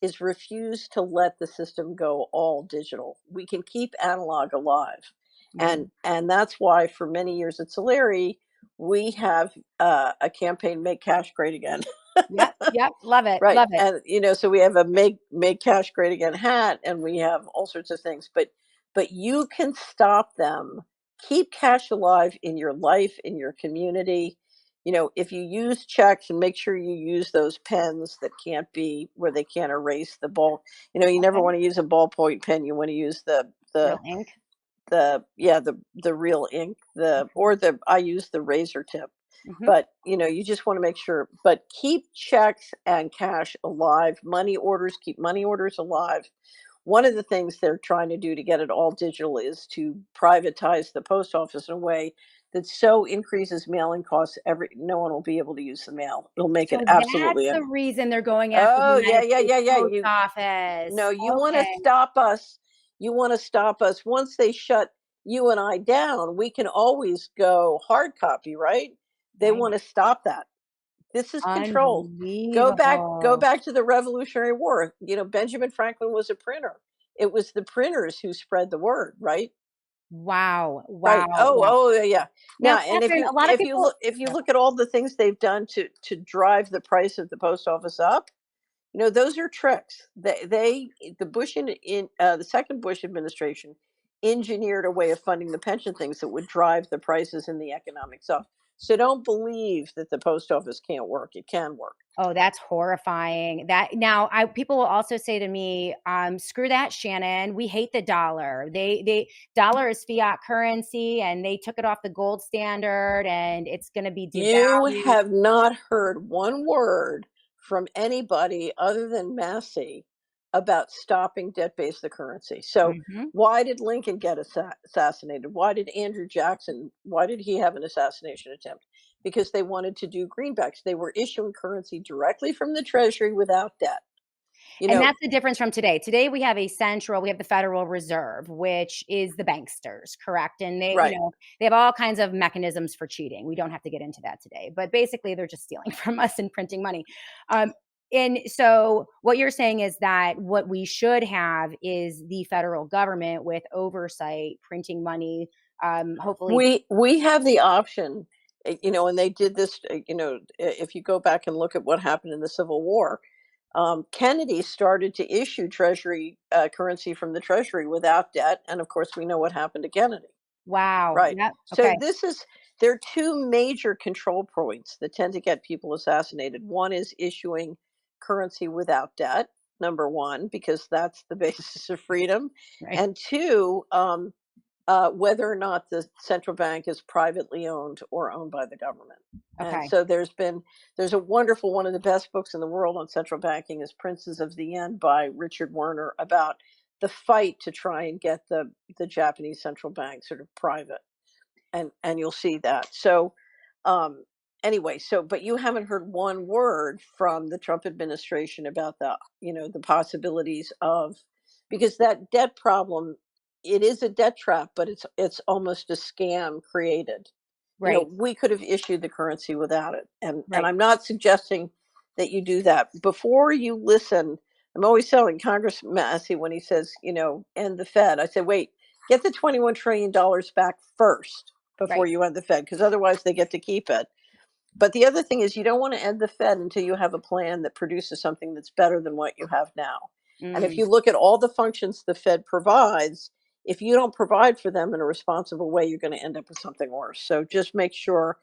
is refuse to let the system go all digital. We can keep analog alive. Mhm. And that's why for many years at Solari, we have a campaign, Make Cash Great Again. Yep, yep, love it, Right, love it. and, so we have a Make Cash Great Again hat, and we have all sorts of things, but you can stop them. Keep cash alive in your life, in your community. If you use checks, and make sure you use those pens that can't be where they can't erase the ball. You never Okay, wanna use a ballpoint pen, you wanna use real ink. the real ink, Okay. I use the razor tip. Mhm. But, you just wanna make sure, but keep checks and cash alive, money orders, keep money orders alive. One of the things they're trying to do to get it all digital is to privatize the post office in a way that so increases mailing costs, no one will be able to use the mail. It'll make it So that's absolutely the un reason they're going after the Oh, yeah, United yeah, States yeah, yeah, Post Office. no, you wanna Okay. stop us. You wanna stop us. Once they shut you and I down, we can always go hard copy, right? They Right. wanna stop that. This is controlled. Go Unbelievable. back to the Revolutionary War. Benjamin Franklin was a printer. It was the printers who spread the word, right? Wow, Right. wow, Oh, wow. oh, yeah, yeah. Now, Now, and Catherine, a lot of people if you yeah, look at all the things they've done to drive the price of the post office up, those are tricks. The the second Bush administration engineered a way of funding the pension things that would drive the prices in the economics up. So don't believe that the post office can't work. It can work. oh, that's horrifying. That now I people will also say to me, "Screw that, Shannon. We hate the dollar. They dollar is fiat currency, and they took it off the gold standard, and it's going to be You devalued." have not heard one word from anybody other than Massey about stopping debt-based the currency. So Mhm. why did Lincoln get assassinated? Why did Andrew Jackson? Why did he have an assassination attempt? Because they wanted to do greenbacks. They were issuing currency directly from the Treasury without debt. You And know, that's the difference from today. Today we have the Federal Reserve, which is the banksters, correct? And they, right? they have all kinds of mechanisms for cheating. We don't have to get into that today, but basically they're just stealing from us and printing money. Um, and so what you're saying is that what we should have is the federal government with oversight, printing money, hopefully. We have the option, and they did this. If you go back and look at what happened in the Civil War, Kennedy started to issue Treasury currency from the Treasury without debt, and of course, we know what happened to Kennedy. Wow. Right. Yep. So Okay. there are two major control points that tend to get people assassinated. One is issuing currency without debt, number one, because that's the basis of freedom, Right. and two, whether or not the central bank is privately owned or owned by the government. And Okay. so there's a wonderful, one of the best books in the world on central banking is Princes of the Yen by Richard Werner, about the fight to try and get the Japanese central bank sort of private, and you'll see that. So um anyway, but you haven't heard one word from the Trump administration about the possibilities of, because that debt problem, it is a debt trap, but it's almost a scam created. Right. We could have issued the currency without it, and Right. I'm not suggesting that you do that. Before you listen, I'm always telling Congress Massey when he says, end the Fed, I said, wait, get the $21 trillion back first before Right. you end the Fed, because otherwise they get to keep it. But the other thing is, you don't want to end the Fed until you have a plan that produces something that's better than what you have now. And if Mm. you look at all the functions the Fed provides, if you don't provide for them in a responsible way, you're going to end up with something worse. So just make sure,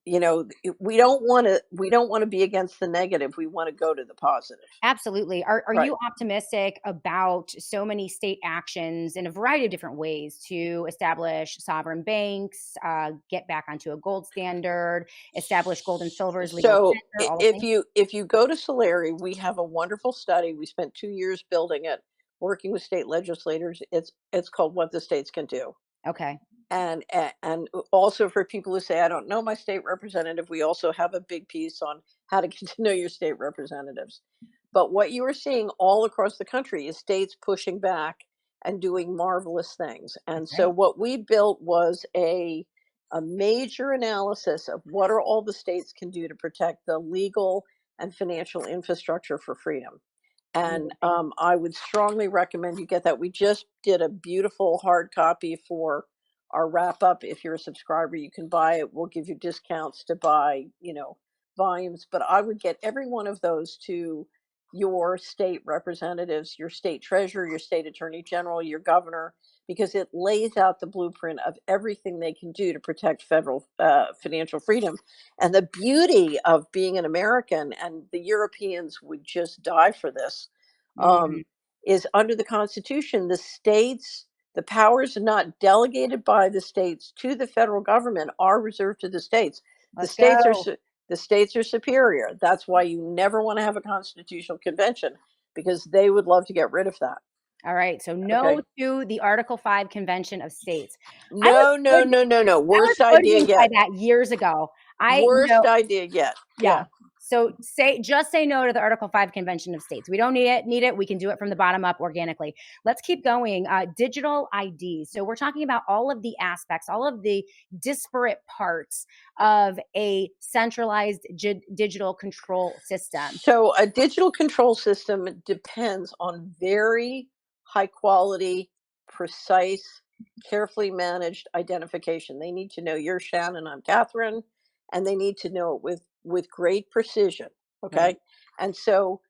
we don't want to be against the negative. We want to go to the positive. Absolutely. Are Right. you optimistic about so many state actions in a variety of different ways to establish sovereign banks, get back onto a gold standard, establish gold and silver as legal So tender, all the if things? you go to Solari, we have a wonderful study. We spent 2 years building it, working with state legislators. It's called What the States Can Do. Okay. And also for people who say, I don't know my state representative, we also have a big piece on how to get to know your state representatives. But what you are seeing all across the country is states pushing back and doing marvelous things. And so Great. what we built was a major analysis of what are all the states can do to protect the legal and financial infrastructure for freedom. And Amazing. I would strongly recommend you get that. We just did a beautiful hard copy for our wrap up. If you're a subscriber, you can buy it. We'll give you discounts to buy, volumes. But I would get every one of those to your state representatives, your state treasurer, your state attorney general, your governor, because it lays out the blueprint of everything they can do to protect federal financial freedom. And the beauty of being an American, and the Europeans would just die for this, Mhm. is under the Constitution, the powers not delegated by the states to the federal government are reserved to the states. The Let's states are go. su- the states are superior. That's why you never want to have a constitutional convention, because they would love to get rid of that. All right. So no Okay. to the Article 5 Convention of States. I was No, no, hood- no, no, no. I was Worst idea hoodwinked by yet. that years ago. Worst idea yet. Yeah. Yeah. So say no to the Article 5 Convention of States. We don't need it. We can do it from the bottom up organically. Let's keep going. Digital IDs. So we're talking about all of the aspects, all of the disparate parts of a centralized digital control system. So a digital control system depends on very high quality, precise, carefully managed identification. They need to know you're Shannon, I'm Catherine, and they need to know it with great precision. Right. Okay. And so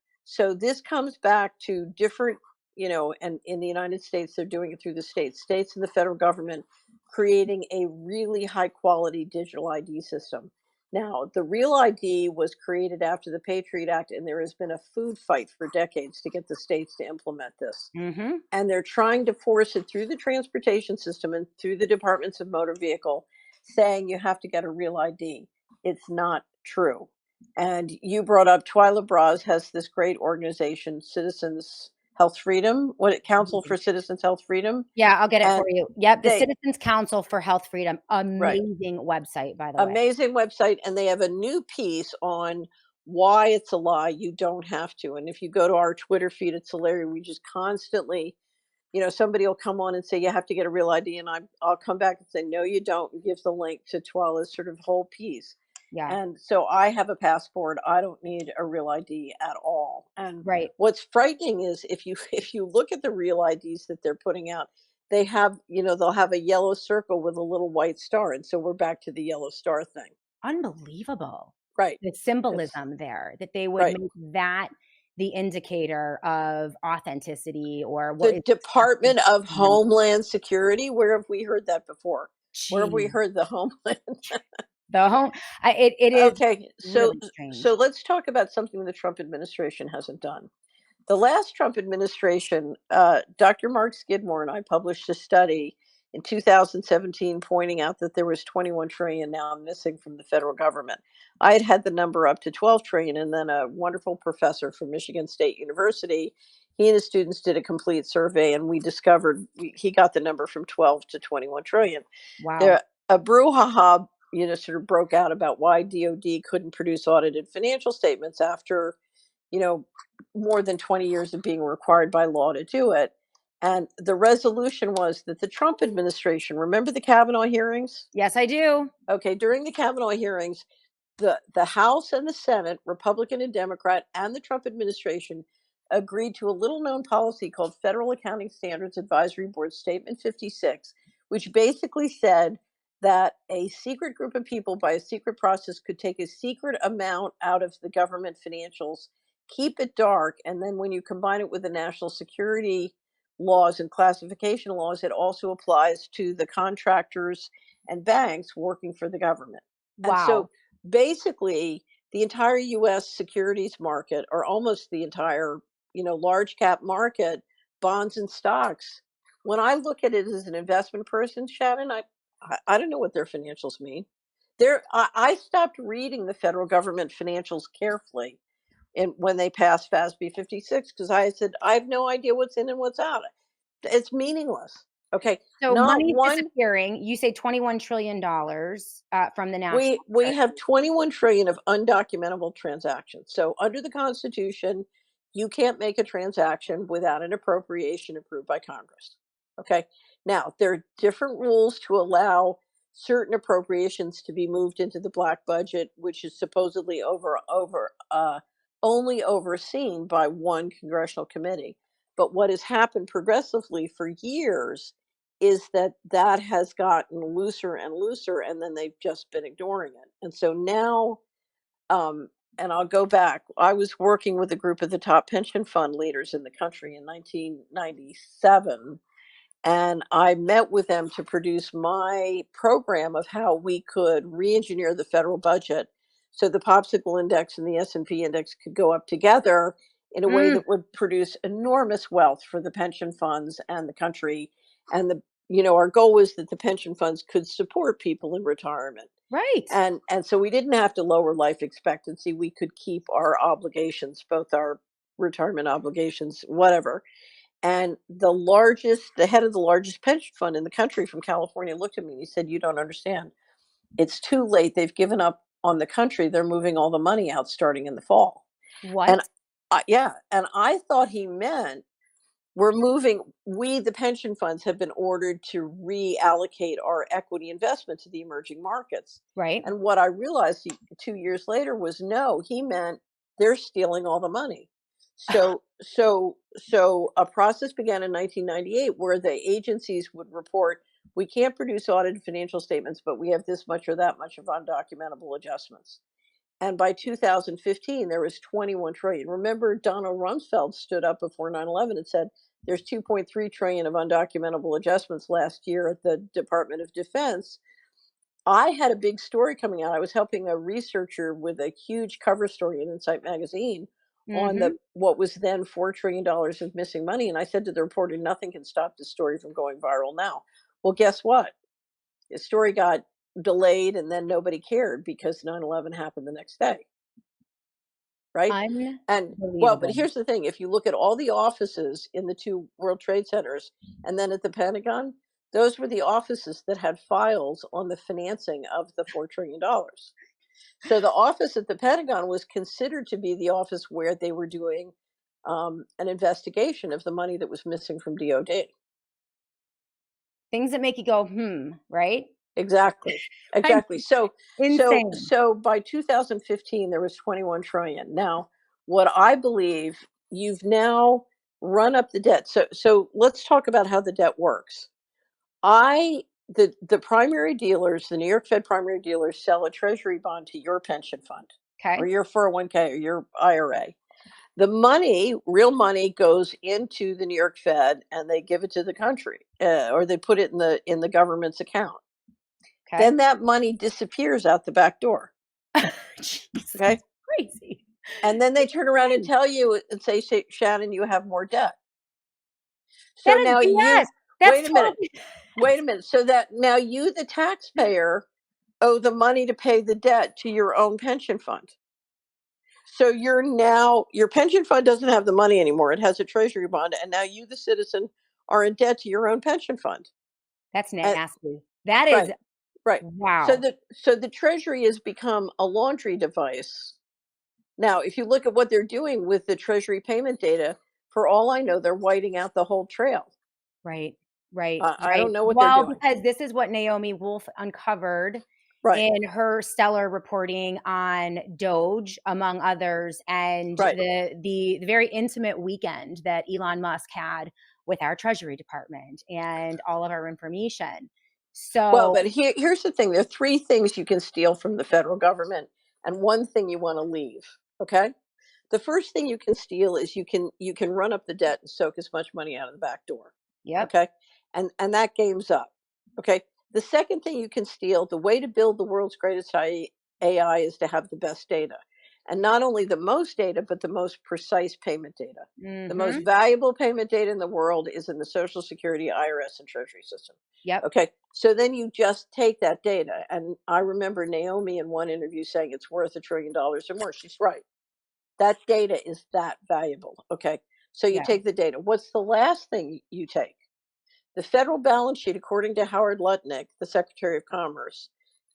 this comes back to different, and in the United States, they're doing it through the states and the federal government, creating a really high quality digital ID system. Now, the Real ID was created after the Patriot Act, and there has been a food fight for decades to get the states to implement this. Mm-hmm. And they're trying to force it through the transportation system and through the departments of motor vehicle, saying you have to get a Real ID. It's not true. And you brought up Twyla Bras has this great organization, Citizens Health Freedom, what Council for Citizens Health Freedom, Yeah, I'll get it for and you. Yep, the they Citizens Council for Health Freedom. right. Amazing website, by the way. Amazing website, and they have a new piece on why it's a lie. You don't have to. And if you go to our Twitter feed, it's hilarious. We just constantly, somebody will come on and say you have to get a Real ID, and I'll come back and say no, you don't, and give the link to Twala's sort of whole piece. Yeah, And so I have a passport. I don't need a Real ID at all. And right. what's frightening is if you look at the Real IDs that they're putting out, they have, they'll have a yellow circle with a little white star. And so we're back to the yellow star thing. Unbelievable. Right. The It's symbolism there, that they would right. make that the indicator of authenticity or The what is accepted. Department of Homeland Security, where have we heard that before? Where have we Gee, heard the Homeland? the home it is Okay, so really strange. so let's talk about something the Trump administration hasn't done. The last Trump administration, Dr. Mark Skidmore and I published a study in 2017 pointing out that there was 21 trillion now missing from the federal government. I had the number up to 12 trillion, and then a wonderful professor from Michigan State University, he and his students did a complete survey, and we discovered he got the number from 12 to 21 trillion. Wow. There, a brouhaha, sort of broke out about why DOD couldn't produce audited financial statements after, you know, more than 20 years of being required by law to do it. And the resolution was that the Trump administration, remember the Kavanaugh hearings? Yes, I do. Okay, during the Kavanaugh hearings, the House and the Senate, Republican and Democrat, and the Trump administration agreed to a little known policy called Federal Accounting Standards Advisory Board Statement 56, which basically said that a secret group of people by a secret process could take a secret amount out of the government financials, keep it dark, and then when you combine it with the national security laws and classification laws, it also applies to the contractors and banks working for the government. And Wow. so basically, the entire US securities market, or almost the entire, large cap market, bonds and stocks. When I look at it as an investment person, Shannon, I don't know what their financials mean. I stopped reading the federal government financials carefully and when they passed FASB 56, because I said I have no idea what's in and what's out. It's meaningless. Okay, So not money's one. disappearing. You say $21 trillion from the national We have treasury. 21 trillion of undocumentable transactions. So under the Constitution, you can't make a transaction without an appropriation approved by Congress. Okay. Now there are different rules to allow certain appropriations to be moved into the black budget, which is supposedly over only overseen by one congressional committee. But what has happened progressively for years is that that has gotten looser and looser, and then they've just been ignoring it. And so now, um, and I'll go back, I was working with a group of the top pension fund leaders in the country in 1997, and I met with them to produce my program of how we could re-engineer the federal budget so the popsicle index and the S&P index could go up together in a way Mm, that would produce enormous wealth for the pension funds and the country. And our goal was that the pension funds could support people in retirement. right. And so we didn't have to lower life expectancy. We could keep our obligations, both our retirement obligations, whatever. And the head of the largest pension fund in the country from California looked at me and he said, "You don't understand. It's too late. They've given up on the country. They're moving all the money out starting in the fall." And What? yeah, and I thought he meant we, the pension funds, have been ordered to reallocate our equity investment to the emerging markets. Right. And what I realized 2 years later was no, he meant they're stealing all the money. So a process began in 1998 where the agencies would report, we can't produce audited financial statements, but we have this much or that much of undocumentable adjustments. And by 2015, there was 21 trillion. Remember, Donald Rumsfeld stood up before 9/11 and said, there's 2.3 trillion of undocumentable adjustments last year at the Department of Defense. I had a big story coming out. I was helping a researcher with a huge cover story in Insight magazine on Mhm. the what was then $4 trillion of missing money. And I said to the reporter, nothing can stop this story from going viral now. Well, guess what? The story got delayed and then nobody cared because 9/11 happened the next day. Right? And well, but Unbelievable. here's the thing, if you look at all the offices in the two World Trade Centers and then at the Pentagon, those were the offices that had files on the financing of the $4 trillion. So the office at the Pentagon was considered to be the office where they were doing an investigation of the money that was missing from DOD. Things that make you go, "Hmm," right? Exactly. I Exactly. mean, So insane. so by 2015 there was 21 trillion. Now, what I believe, you've now run up the debt. So let's talk about how the debt works. I the primary dealers, the New York Fed primary dealers sell a treasury bond to your pension fund or Okay. your 401k or your IRA. The money, real money, goes into the New York Fed and they give it to the country, or they put it in the government's account. Okay. Then that money disappears out the back door. Jesus, Okay. it's crazy. And then they turn around and Insane. tell you and say, Shannon, you have more debt. So That is now BS. That's wait a minute, totally wait a minute. So that now you, the taxpayer, owe the money to pay the debt to your own pension fund. So your pension fund doesn't have the money anymore. It has a treasury bond. And now you, the citizen, are in debt to your own pension fund. that's And nasty. That is right, right. wow. So the treasury has become a laundry device. Now, if you look at what they're doing with the Treasury payment data, for all I know, they're whiting out the whole trail. Right, right, I right. don't know what they're Well, doing. because this is what Naomi Wolf uncovered Right, in her stellar reporting on Doge, among others, and right. the very intimate weekend that Elon Musk had with our Treasury Department and all of our information. Well, So but here's the thing: there are three things you can steal from the federal government, and one thing you want to leave. Okay. The first thing you can steal is you can run up the debt and soak as much money out of the back door. yep, Okay. And that game's up. Okay. The second thing you can steal, the way to build the world's greatest AI is to have the best data. And not only the most data, but the most precise payment data. The most mhm, valuable payment data in the world is in the Social Security, IRS, and Treasury system. yep, Okay. So then you just take that data. And I remember Naomi in one interview saying it's worth $1 trillion or more. She's right. That data is that valuable. Okay. So you yeah, take the data. What's the last thing you take? The federal balance sheet, according to Howard Lutnick, the Secretary of Commerce,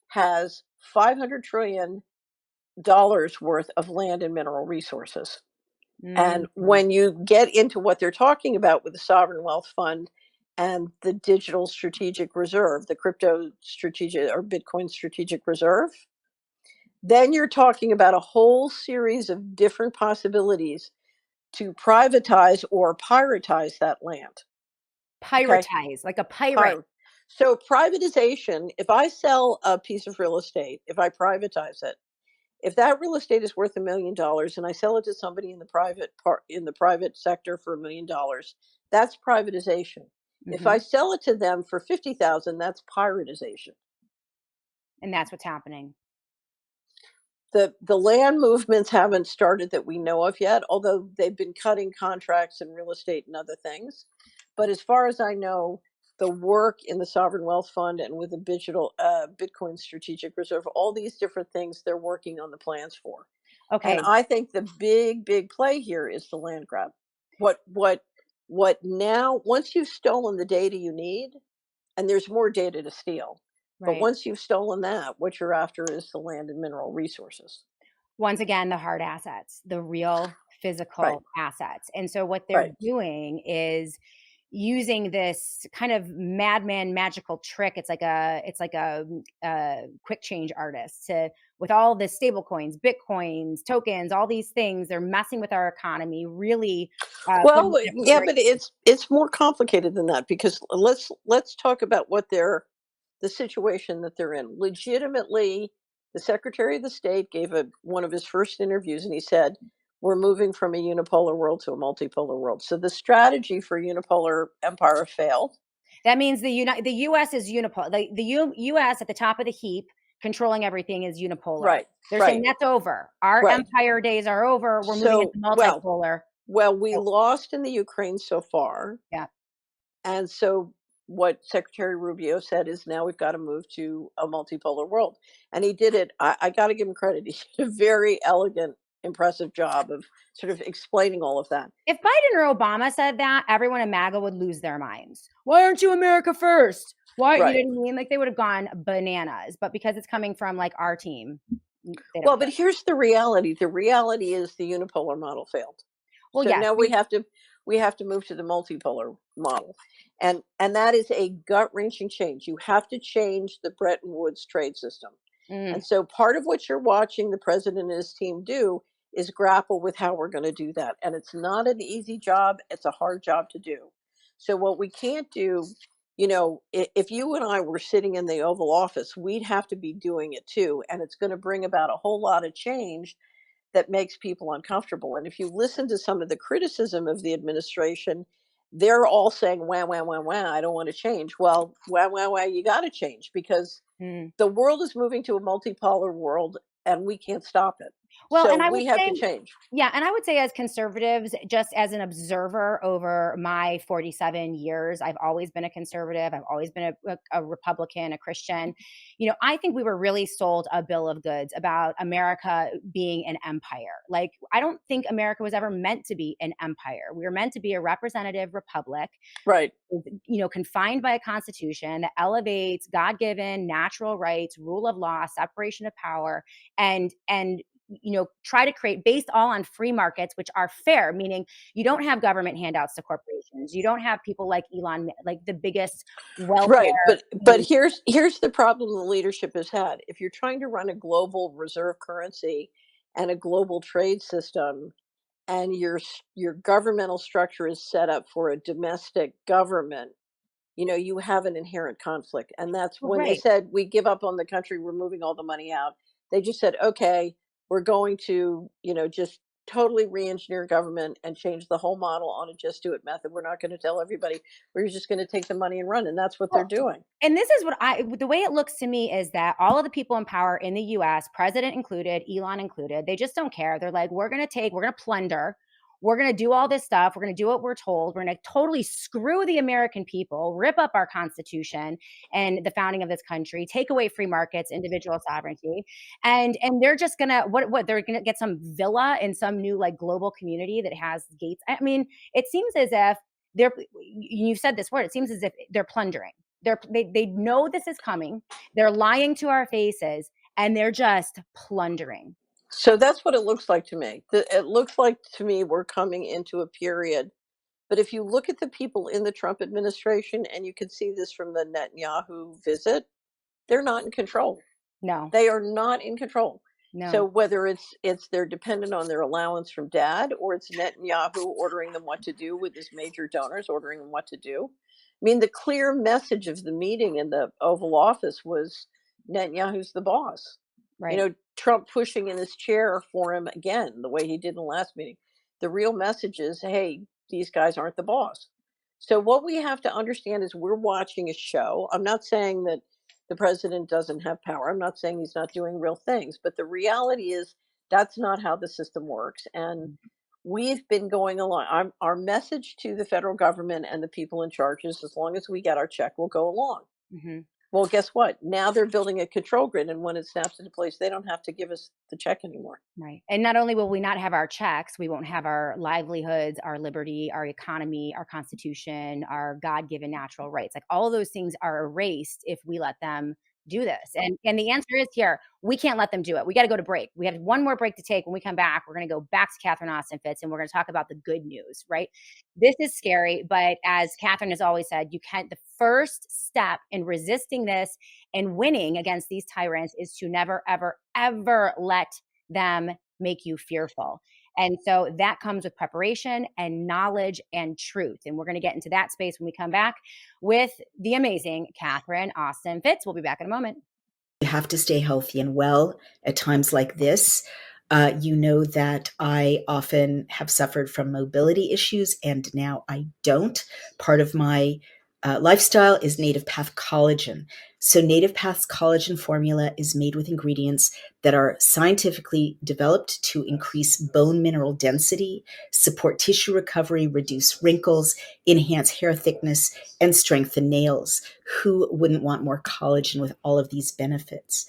has $500 trillion worth of land and mineral resources. And mhm, when you get into what they're talking about with the sovereign wealth fund and the digital strategic reserve, the crypto strategic or Bitcoin strategic reserve, then you're talking about a whole series of different possibilities to privatize or piratize that land. Okay. Piratize, like a pirate. Pirate. So privatization, if I sell a piece of real estate, if I privatize it, if that real estate is worth $1 million and I sell it to somebody in the private sector for $1 million, that's privatization. If I Mhm. sell it to them for 50,000, that's piratization. And that's what's happening. The land movements haven't started that we know of yet, although they've been cutting contracts in real estate and other things. But as far as I know, the work in the sovereign wealth fund and with the digital Bitcoin strategic reserve, all these different things they're working on the plans for. And Okay, I think the big play here is the land grab. What now? Once you've stolen the data you need, and there's more data to steal, but right. once you've stolen that, what you're after is the land and mineral resources. Once again, the hard assets, the real Right, physical assets. And so what they're right. doing is using this kind of madman magical trick. It's like a quick change artist to with all the stable coins, bitcoins, tokens, all these things. They're messing with our economy, really putting Well, it in a yeah, great. but it's more complicated than that because let's talk about what they're the situation that they're in. Legitimately, the Secretary of the State gave one of his first interviews, and he said, "We're moving from a unipolar world to a multipolar world." So the strategy for unipolar empire failed. That means the U.S. is unipolar. U.S. at the top of the heap, controlling everything, is unipolar. Right, They're saying right, that's over. Our right. empire days are over. We're moving into So, multipolar. we So, lost in the Ukraine so far. yeah. And so what Secretary Rubio said is now we've got to move to a multipolar world. And he did it. I got to give him credit. He did a very elegant, impressive job of sort of explaining all of that. If Biden or Obama said that, everyone in MAGA would lose their minds. Why aren't you America first? Why, you Right. know what I mean? Like they would have gone bananas. But because it's coming from like our team, they don't Well, care. but here's the reality. The reality is the unipolar model failed. Well, So yes, now we have to move to the multipolar model. And that is a gut-wrenching change. You have to change the Bretton Woods trade system. And mm, so part of what you're watching the president and his team do is grapple with how we're going to do that. And it's not an easy job, it's a hard job to do. So what we can't do, if you and I were sitting in the Oval Office, we'd have to be doing it too. And it's going to bring about a whole lot of change that makes people uncomfortable. And if you listen to some of the criticism of the administration, they're all saying, wah, wah, wah, wah, I don't want to change. Well, wah, wah, wah, you got to change because mm. the world is moving to a multipolar world and we can't stop it. Well, So and I would we have say to change. yeah, and I would say as conservatives, just as an observer over my 47 years, I've always been a conservative. I've always been a Republican, a Christian. I think we were really sold a bill of goods about America being an empire. Like, I don't think America was ever meant to be an empire. We were meant to be a representative republic, Right. confined by a constitution that elevates God-given natural rights, rule of law, separation of power, and try to create based all on free markets, which are fair, meaning you don't have government handouts to corporations. You don't have people like Elon, like the biggest Right. welfare. But here's the problem the leadership has had. If you're trying to run a global reserve currency and a global trade system, and your governmental structure is set up for a domestic government, you have an inherent conflict. And that's when they Right. said we give up on the country, we're moving all the money out. They just said, okay, we're going to, just totally re-engineer government and change the whole model on a just do it method. We're not going to tell everybody, we're just going to take the money and run. And that's what they're Well, doing. and this is the way it looks to me is that all of the people in power in the US, president included, Elon included, they just don't care. They're like, we're going to plunder. We're going to do all this stuff. We're going to do what we're told. We're going to totally screw the American people, rip up our constitution and the founding of this country, take away free markets, individual sovereignty. And they're just going to what they're going to get some villa in some new like global community that has gates. I mean, it seems as if they're you said this word, it seems as if they're plundering. They know this is coming. They're lying to our faces and they're just plundering. So that's what it looks like to me. It looks like to me we're coming into a period. But if you look at the people in the Trump administration, and you can see this from the Netanyahu visit, they're not in control. No. They are not in control. No. So whether it's they're dependent on their allowance from dad, or it's Netanyahu ordering them what to do with his major donors, ordering them what to do. I mean, the clear message of the meeting in the Oval Office was Netanyahu's the boss. You Right. know, Trump pushing in his chair for him again, the way he did in the last meeting. The real message is, hey, these guys aren't the boss. So what we have to understand is we're watching a show. I'm not saying that the president doesn't have power. I'm not saying he's not doing real things, but the reality is that's not how the system works. And we've been going along. Our message to the federal government and the people in charge is, as long as we get our check, we'll go along. Mm-hmm. Well, guess what? Now they're building a control grid, and when it snaps into place, they don't have to give us the check anymore. Right. And not only will we not have our checks, we won't have our livelihoods, our liberty, our economy, our constitution, our God given natural rights. Like all of those things are erased if we let them do this. And the answer is here, we can't let them do it. We got to go to break. We have one more break to take. When we come back, we're going to go back to Catherine Austin Fitts and we're going to talk about the good news, right? This is scary, but as Catherine has always said, the first step in resisting this and winning against these tyrants is to never, ever, ever let them make you fearful. And so that comes with preparation and knowledge and truth. And we're going to get into that space when we come back with the amazing Catherine Austin Fitts. We'll be back in a moment. You have to stay healthy and well at times like this. You know that I often have suffered from mobility issues, and now I don't. Part of my lifestyle is Native Path collagen. So Native Path's collagen formula is made with ingredients that are scientifically developed to increase bone mineral density, support tissue recovery, reduce wrinkles, enhance hair thickness, and strengthen nails. Who wouldn't want more collagen with all of these benefits?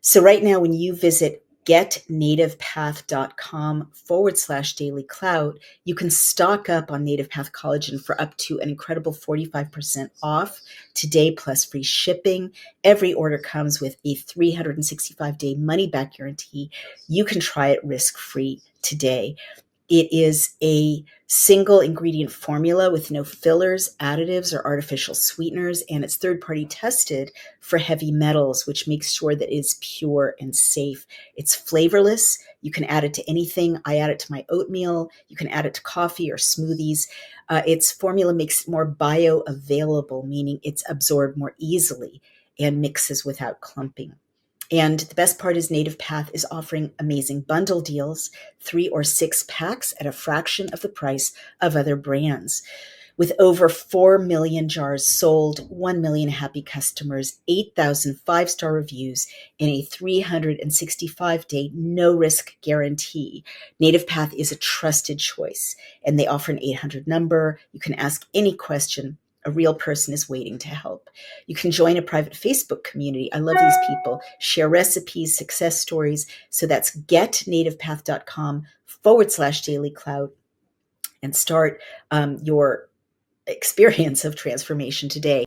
So right now, when you visit getnativepath.com/daily clout, you can stock up on Native Path collagen for up to an incredible 45% off today, plus free shipping. Every order comes with a 365-day money-back guarantee. You can try it risk-free today. It is a single ingredient formula with no fillers, additives, or artificial sweeteners, and it's third-party tested for heavy metals, which makes sure that it's pure and safe. It's flavorless. You can add it to anything. I add it to my oatmeal. You can add it to coffee or smoothies. Its formula makes it more bioavailable, meaning it's absorbed more easily and mixes without clumping. And the best part is Native Path is offering amazing bundle deals, 3 or 6 packs at a fraction of the price of other brands. With over 4 million jars sold, 1 million happy customers, 8,000 five-star reviews, and a 365-day no-risk guarantee, Native Path is a trusted choice, and they offer an 800 number. You can ask any question. A real person is waiting to help. You can join a private Facebook community. I love these people. Share recipes, success stories. So that's getnativepath.com/daily clout and start your experience of transformation today.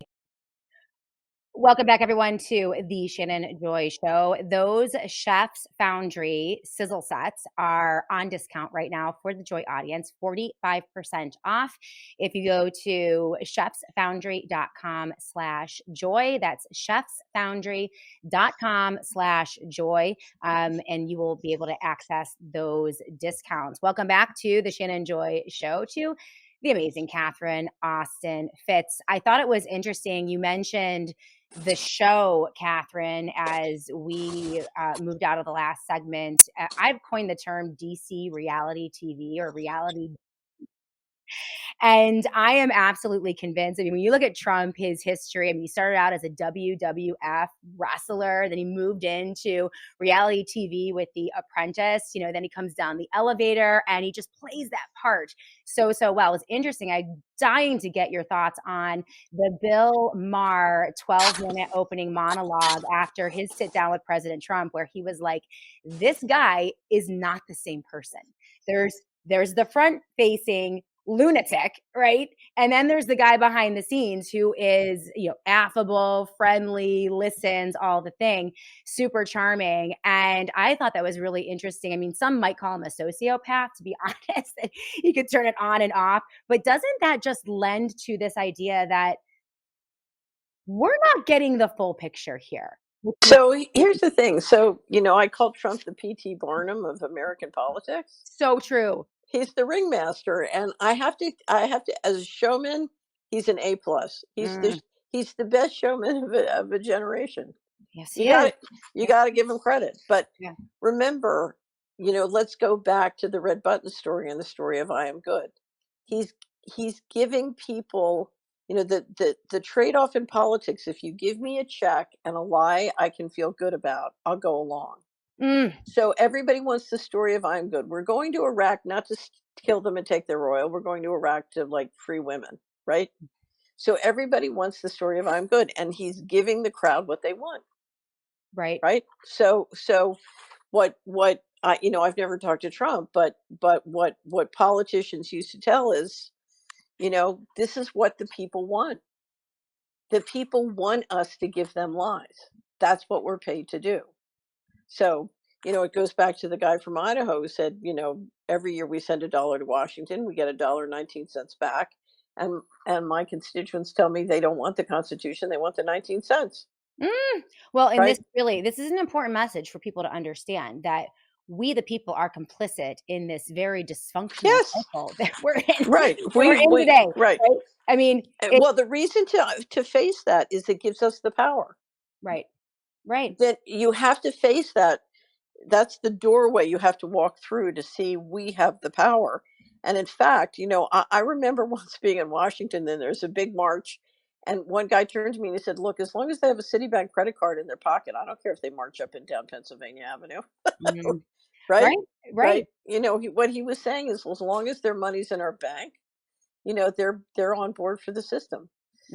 Welcome back, everyone, to the Shannon Joy Show. Those Chef's Foundry sizzle sets are on discount right now for the Joy audience, 45% off. If you go to chefsfoundry.com/joy, that's chefsfoundry.com/joy, and you will be able to access those discounts. Welcome back to the Shannon Joy Show, to the amazing Catherine Austin Fitts. I thought it was interesting. You mentioned the show, Catherine, as we moved out of the last segment. I've coined the term DC reality TV, or reality. And I am absolutely convinced. I mean, when you look at Trump, his history, I mean, he started out as a WWF wrestler, then he moved into reality TV with The Apprentice. You know, then he comes down the elevator and he just plays that part so well. It's interesting. I'm dying to get your thoughts on the Bill Maher 12-minute opening monologue after his sit down with President Trump, where he was like, this guy is not the same person. There's the front facing lunatic, right? And then there's the guy behind the scenes who is, you know, affable, friendly, listens, all the thing, super charming. And I thought that was really interesting. I mean, some might call him a sociopath, to be honest, that he could turn it on and off. But doesn't that just lend to this idea that we're not getting the full picture here? So here's the thing. So, I call Trump the P.T. Barnum of American politics. So true. He's the ringmaster, and I have to, as a showman, he's an A plus. Mm, He's the best showman of a generation. yes, You he got is. to you Yeah, got to give him credit. But yeah. remember, let's go back to the red button story and the story of I am good. He's he's giving people, the trade-off in politics. If you give me a check and a lie I can feel good about, I'll go along. Mm, So everybody wants the story of I'm good. We're going to Iraq not to kill them and take their oil. We're going to Iraq to like free women, right? So everybody wants the story of I'm good, and he's giving the crowd what they want, right. right? So what I've never talked to Trump, but what politicians used to tell is, this is what the people want. The people want us to give them lies. That's what we're paid to do. So, it goes back to the guy from Idaho who said, every year we send $1 to Washington, we get $1.19 back. And my constituents tell me they don't want the Constitution, they want the 19 cents. Mm. Well, and Right? this is an important message for people to understand that we, the people, are complicit in this very dysfunctional Yes. cycle that we're in, Right. that we're in We today, right. right? I mean, it Well, the reason to face that is it gives us the power. right, right. That you have to face that. That's the doorway you have to walk through to see we have the power. And in fact, I remember once being in Washington, then there's a big march, and one guy turned to me and he said, "Look, as long as they have a Citibank credit card in their pocket, I don't care if they march up and down Pennsylvania Avenue." Mm. Right? Right, right. Right? What he was saying is, as long as their money's in our bank, they're on board for the system.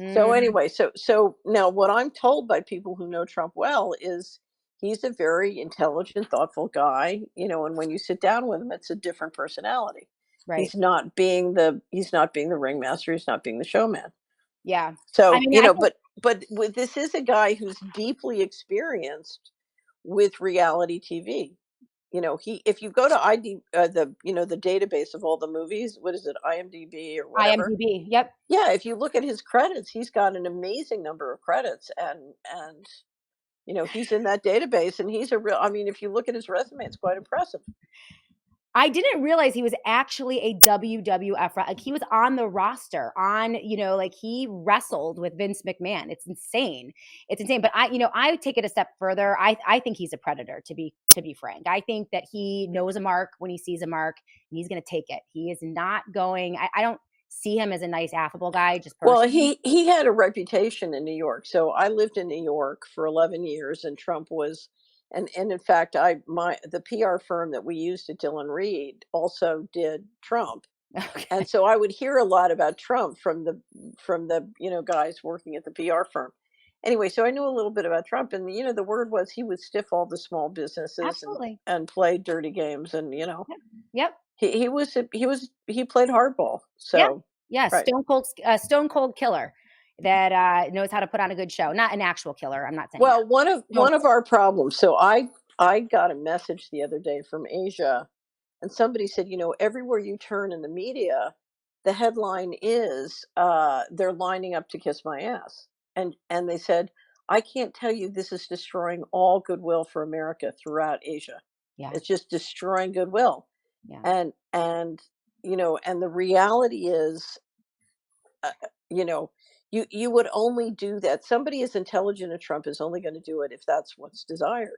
So Mm, anyway, so now what I'm told by people who know Trump well is he's a very intelligent, thoughtful guy, and when you sit down with him, it's a different personality. right. He's not being the ringmaster, he's not being the showman. Yeah. I So, mean, I think but this is a guy who's deeply experienced with reality TV. He if you go to ID the database of all the movies, what is it, IMDb or whatever? IMDb. Yep. Yeah, if you look at his credits, he's got an amazing number of credits, and he's in that database, and he's a real. I mean, if you look at his resume, it's quite impressive. I didn't realize he was actually a WWF like, he was on the roster on, like, he wrestled with Vince McMahon. It's insane. It's insane, but I take it a step further. I think he's a predator, to be frank. I think that he knows a mark when he sees a mark, and he's gonna take it. He is not going I don't see him as a nice, affable guy, just Well, personally. he had a reputation in New York. So I lived in New York for 11 years, and Trump was, and in fact, the PR firm that we used at Dillon Reed also did Trump. Okay. And so I would hear a lot about Trump from the guys working at the PR firm. Anyway, so I knew a little bit about Trump, and the word was he would stiff all the small businesses and Absolutely. play dirty games, and Yep. Yep. he played hardball. Yeah. So Yeah, right. stone cold killer that, knows how to put on a good show. Not an actual killer, I'm not saying that. Well, one of Stone one of our problems. So I got a message the other day from Asia, and somebody said, everywhere you turn in the media, the headline is, they're lining up to kiss my ass, and they said, I can't tell you, this is destroying all goodwill for America throughout Asia. Yeah, It's just destroying goodwill, yeah, and the reality is, you know, you would only do that. Somebody as intelligent as Trump is only going to do it if that's what's desired.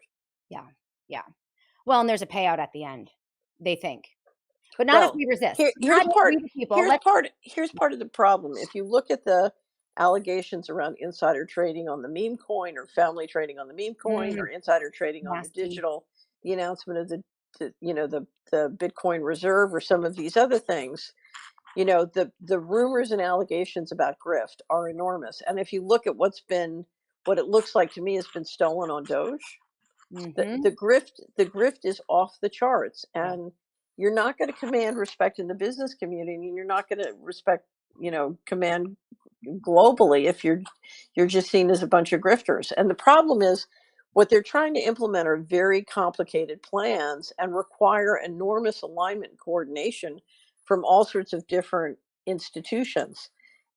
yeah, yeah. Well, and there's a payout at the end, they think, but not if Well, we resist. here Not if we the people let's here's part of the problem. If you look at the allegations around insider trading on the meme coin, or family trading on the meme coin, mm, or insider trading on the nasty. digital, the announcement of the Bitcoin reserve, or some of these other things, the rumors and allegations about grift are enormous. And if you look at what it looks like to me has been stolen on Doge, Mhm. the grift is off the charts, Yeah, and you're not going to command respect in the business community, and you're not going to command globally if you're just seen as a bunch of grifters. And the problem is, what they're trying to implement are very complicated plans and require enormous alignment and coordination from all sorts of different institutions,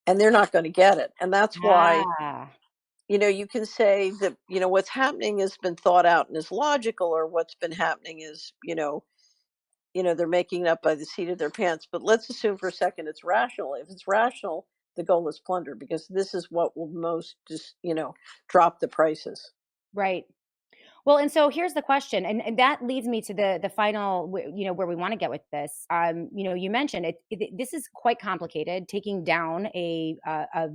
and they're not going to get it. And that's why ah, you can say that, what's happening has been thought out and is logical, or what's been happening is, they're making it up by the seat of their pants. But let's assume for a second it's rational. If it's rational, the goal is plunder, because this is what will most just, drop the prices. Right. Well, and so here's the question, and that leads me to the final, where we want to get with this. You mentioned this is quite complicated, taking down a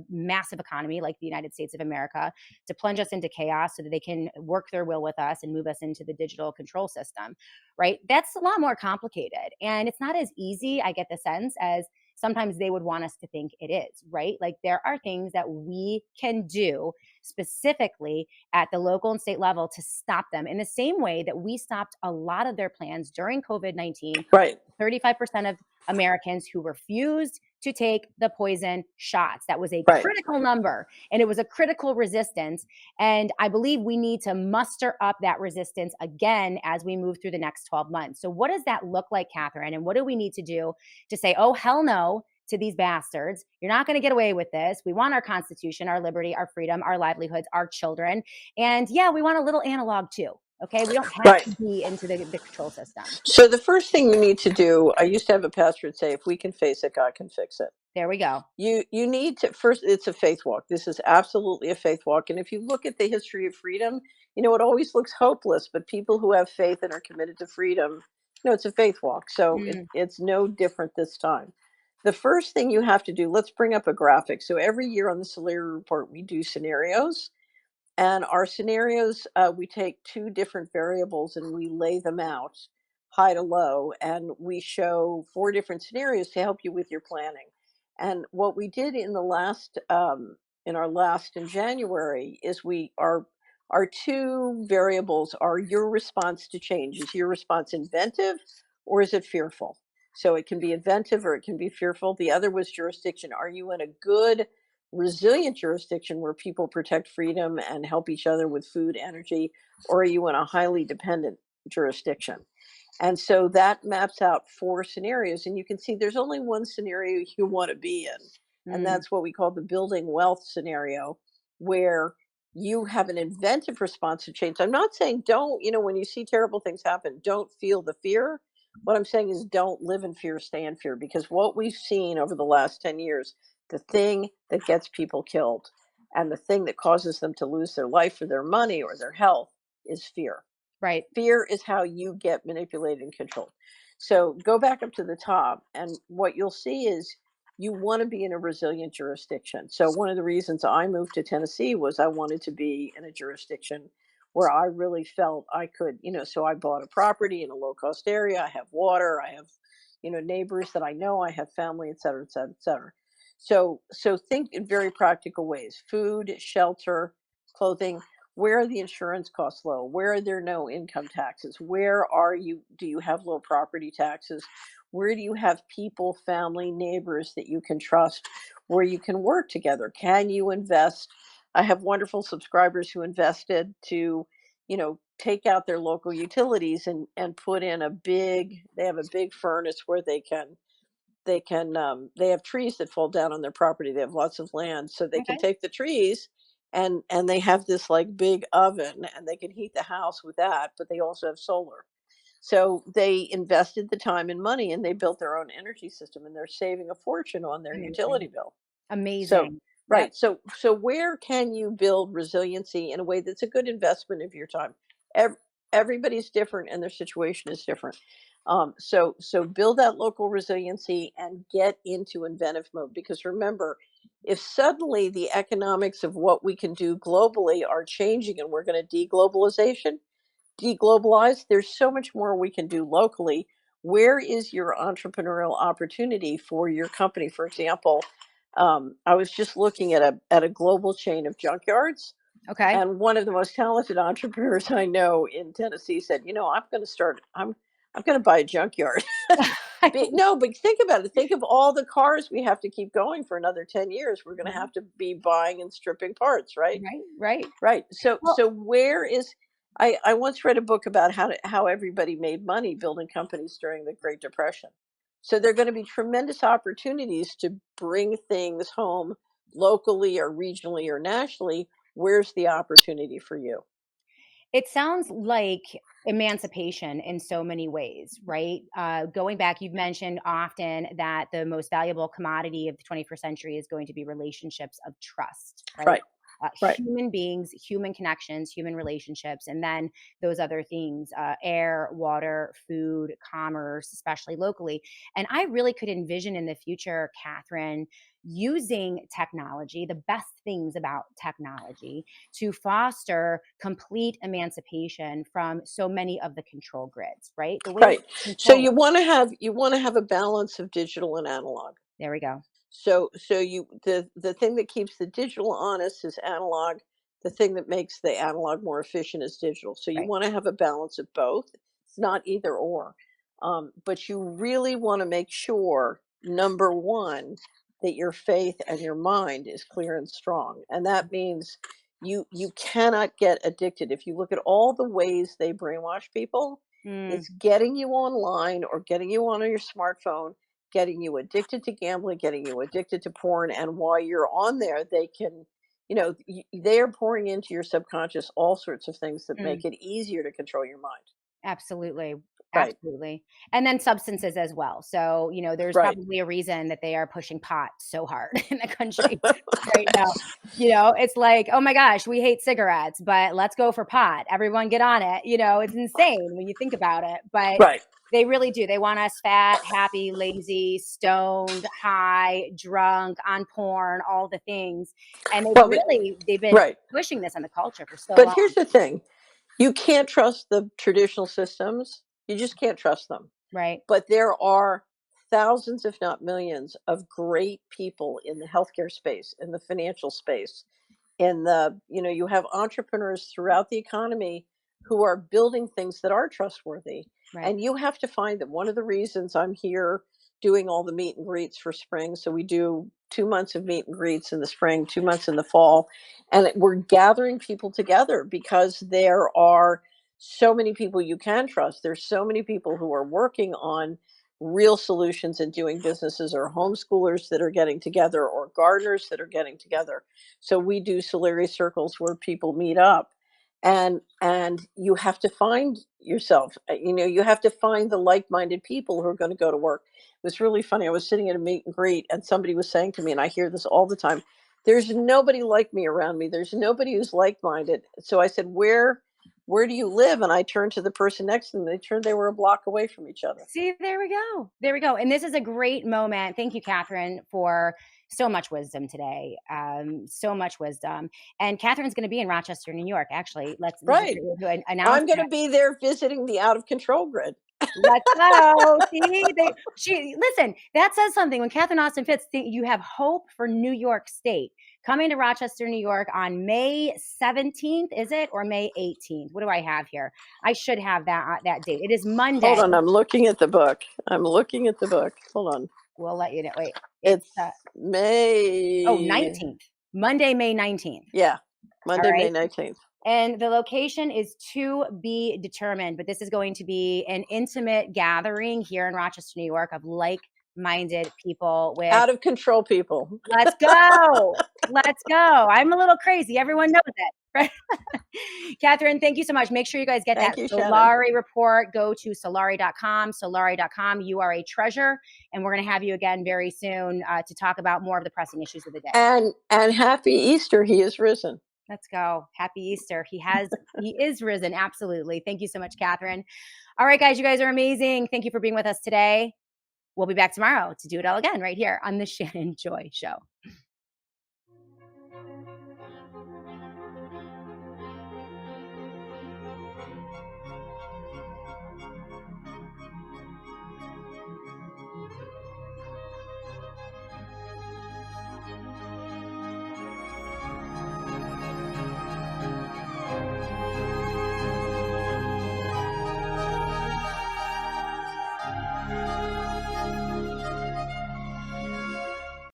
massive economy like the United States of America to plunge us into chaos so that they can work their will with us and move us into the digital control system, right? That's a lot more complicated, and it's not as easy. I get the sense as sometimes they would want us to think it is, right? Like there are things that we can do specifically at the local and state level to stop them in the same way that we stopped a lot of their plans during COVID-19. Right. 35% of Americans who refused to take the poison shots. That was a Right. critical number, and it was a critical resistance. And I believe we need to muster up that resistance again as we move through the next 12 months. So what does that look like, Catherine? And what do we need to do to say, oh, hell no, to these bastards? You're not going to get away with this. We want our Constitution, our liberty, our freedom, our livelihoods, our children. And yeah, we want a little analog too. Okay. We don't have Right. to be into the control system. So the first thing you need to do, I used to have a pastor say, if we can face it, God can fix it. There we go. You need to first, it's a faith walk. This is absolutely a faith walk. And if you look at the history of freedom, it always looks hopeless, but people who have faith and are committed to freedom, it's a faith walk. So it's no different this time. The first thing you have to do, let's bring up a graphic. So every year on the Solari report, we do scenarios. And our scenarios, we take two different variables and we lay them out high to low, and we show four different scenarios to help you with your planning. And what we did in the last, in January, is our two variables are your response to change. Is your response inventive or is it fearful? So it can be inventive or it can be fearful. The other was jurisdiction. Are you in a good, resilient jurisdiction where people protect freedom and help each other with food, energy, or are you in a highly dependent jurisdiction? And so that maps out four scenarios. And you can see there's only one scenario you want to be in. And that's what we call the building wealth scenario, where you have an inventive response to change. I'm not saying don't, when you see terrible things happen, don't feel the fear. What I'm saying is don't live in fear, stay in fear. Because what we've seen over the last 10 years, the thing that gets people killed and the thing that causes them to lose their life or their money or their health is fear. Right. Fear is how you get manipulated and controlled. So go back up to the top, and what you'll see is you want to be in a resilient jurisdiction. So one of the reasons I moved to Tennessee was I wanted to be in a jurisdiction where I really felt I could, so I bought a property in a low cost area. I have water, I have, neighbors that I know, I have family, et cetera, et cetera, et cetera. So think in very practical ways: food, shelter, clothing. Where are the insurance costs low? Where are there no income taxes? Where do you have low property taxes? Where do you have people, family, neighbors that you can trust, where you can work together? Can you invest? I have wonderful subscribers who invested to, take out their local utilities and put in they have a big furnace where they have trees that fall down on their property. They have lots of land, so they can Okay. take the trees and they have this like big oven, and they can heat the house with that, but they also have solar. So they invested the time and money and they built their own energy system, and they're saving a fortune on their Amazing. utility bill. So Amazing. Yep. right. So where can you build resiliency in a way that's a good investment of your time? Ev- Everybody's different and their situation is different. So build that local resiliency and get into inventive mode, because remember, if suddenly the economics of what we can do globally are changing and we're going to deglobalize, there's so much more we can do locally. Where is your entrepreneurial opportunity for your company? For example, I was just looking at a global chain of junkyards, Okay. and one of the most talented entrepreneurs I know in Tennessee said, I'm going to start. I'm going to buy a junkyard. No, but think about it. Think of all the cars we have to keep going for another 10 years. We're going to have to be buying and stripping parts, right? Right. Right. Right. So Well, so where is I once read a book about how everybody made money building companies during the Great Depression. So there are going to be tremendous opportunities to bring things home locally or regionally or nationally, where's the opportunity for you? It sounds like emancipation in so many ways, right? Going back, you've mentioned often that the most valuable commodity of the 21st century is going to be relationships of trust, right? Right. Right. Human beings, human connections, human relationships, and then those other things, air, water, food, commerce, especially locally. And I really could envision in the future, Catherine, using technology, the best things about technology, to foster complete emancipation from so many of the control grids, right? The way Right. we So control. you want to have a balance of digital and analog. There we go. So you the thing that keeps the digital honest is analog. The thing that makes the analog more efficient is digital. So you Right. want to have a balance of both. It's not either or. But you really want to make sure, number one, that your faith and your mind is clear and strong. And that means you cannot get addicted. If you look at all the ways they brainwash people, Mm, it's getting you online or getting you on your smartphone, getting you addicted to gambling, getting you addicted to porn. And while you're on there, they can, they are pouring into your subconscious all sorts of things that mm. make it easier to control your mind. Absolutely. Right, Absolutely. And then substances as well. So, there's right. probably a reason that they are pushing pot so hard in the country right now. It's like, oh my gosh, we hate cigarettes, but let's go for pot. Everyone get on it. It's insane when you think about it. But Right. they really do. They want us fat, happy, lazy, stoned, high, drunk, on porn, all the things. And Well, they've been right. pushing this in the culture for so But long, here's the thing, you can't trust the traditional systems. You just can't trust them. right? But there are thousands, if not millions, of great people in the healthcare space, in the financial space, in the, you have entrepreneurs throughout the economy who are building things that are trustworthy. Right. And you have to find that one of the reasons I'm here doing all the meet and greets for spring. So we do 2 months of meet and greets in the spring, 2 months in the fall. And we're gathering people together because there are so many people you can trust. There's so many people who are working on real solutions and doing businesses, or homeschoolers that are getting together, or gardeners that are getting together. So we do Solari circles where people meet up, and you have to find yourself. You have to find the like-minded people who are going to go to work. It was really funny. I was sitting at a meet and greet, and somebody was saying to me, and I hear this all the time, "There's nobody like me around me. There's nobody who's like-minded." So I said, "Where do you live?" And I turned to the person next to them. They were a block away from each other. See, there we go. There we go. And this is a great moment. Thank you, Catherine, for so much wisdom today. So much wisdom. And Catherine's going to be in Rochester, New York. Actually, this is a Right. great way to announce I'm going to that. be there visiting the out of control grid. Let's go. See, listen. That says something. When Catherine Austin Fitz, you have hope for New York State coming to Rochester, New York on May 17th. Is it, or May 18th? What do I have here? I should have that date. It is Monday. Hold on, I'm looking at the book. I'm looking at the book. Hold on. We'll let you know. Wait, it's It's May. 19th. Monday, May 19th. Yeah, All Monday, May right. 19th. And the location is to be determined, but this is going to be an intimate gathering here in Rochester, New York, of like-minded people with, Out of control people. let's go. Let's go. I'm a little crazy. Everyone knows it. Right? Catherine, thank you so much. Make sure you guys get that Thank you, Shannon. Solari report. Go to solari.com, solari.com. You are a treasure. And we're going to have you again very soon to talk about more of the pressing issues of the day. And happy Easter. He is risen. Let's go. Happy Easter. He is risen. Absolutely. Thank you so much, Catherine. All right, guys, you guys are amazing. Thank you for being with us today. We'll be back tomorrow to do it all again right here on the Shannon Joy Show.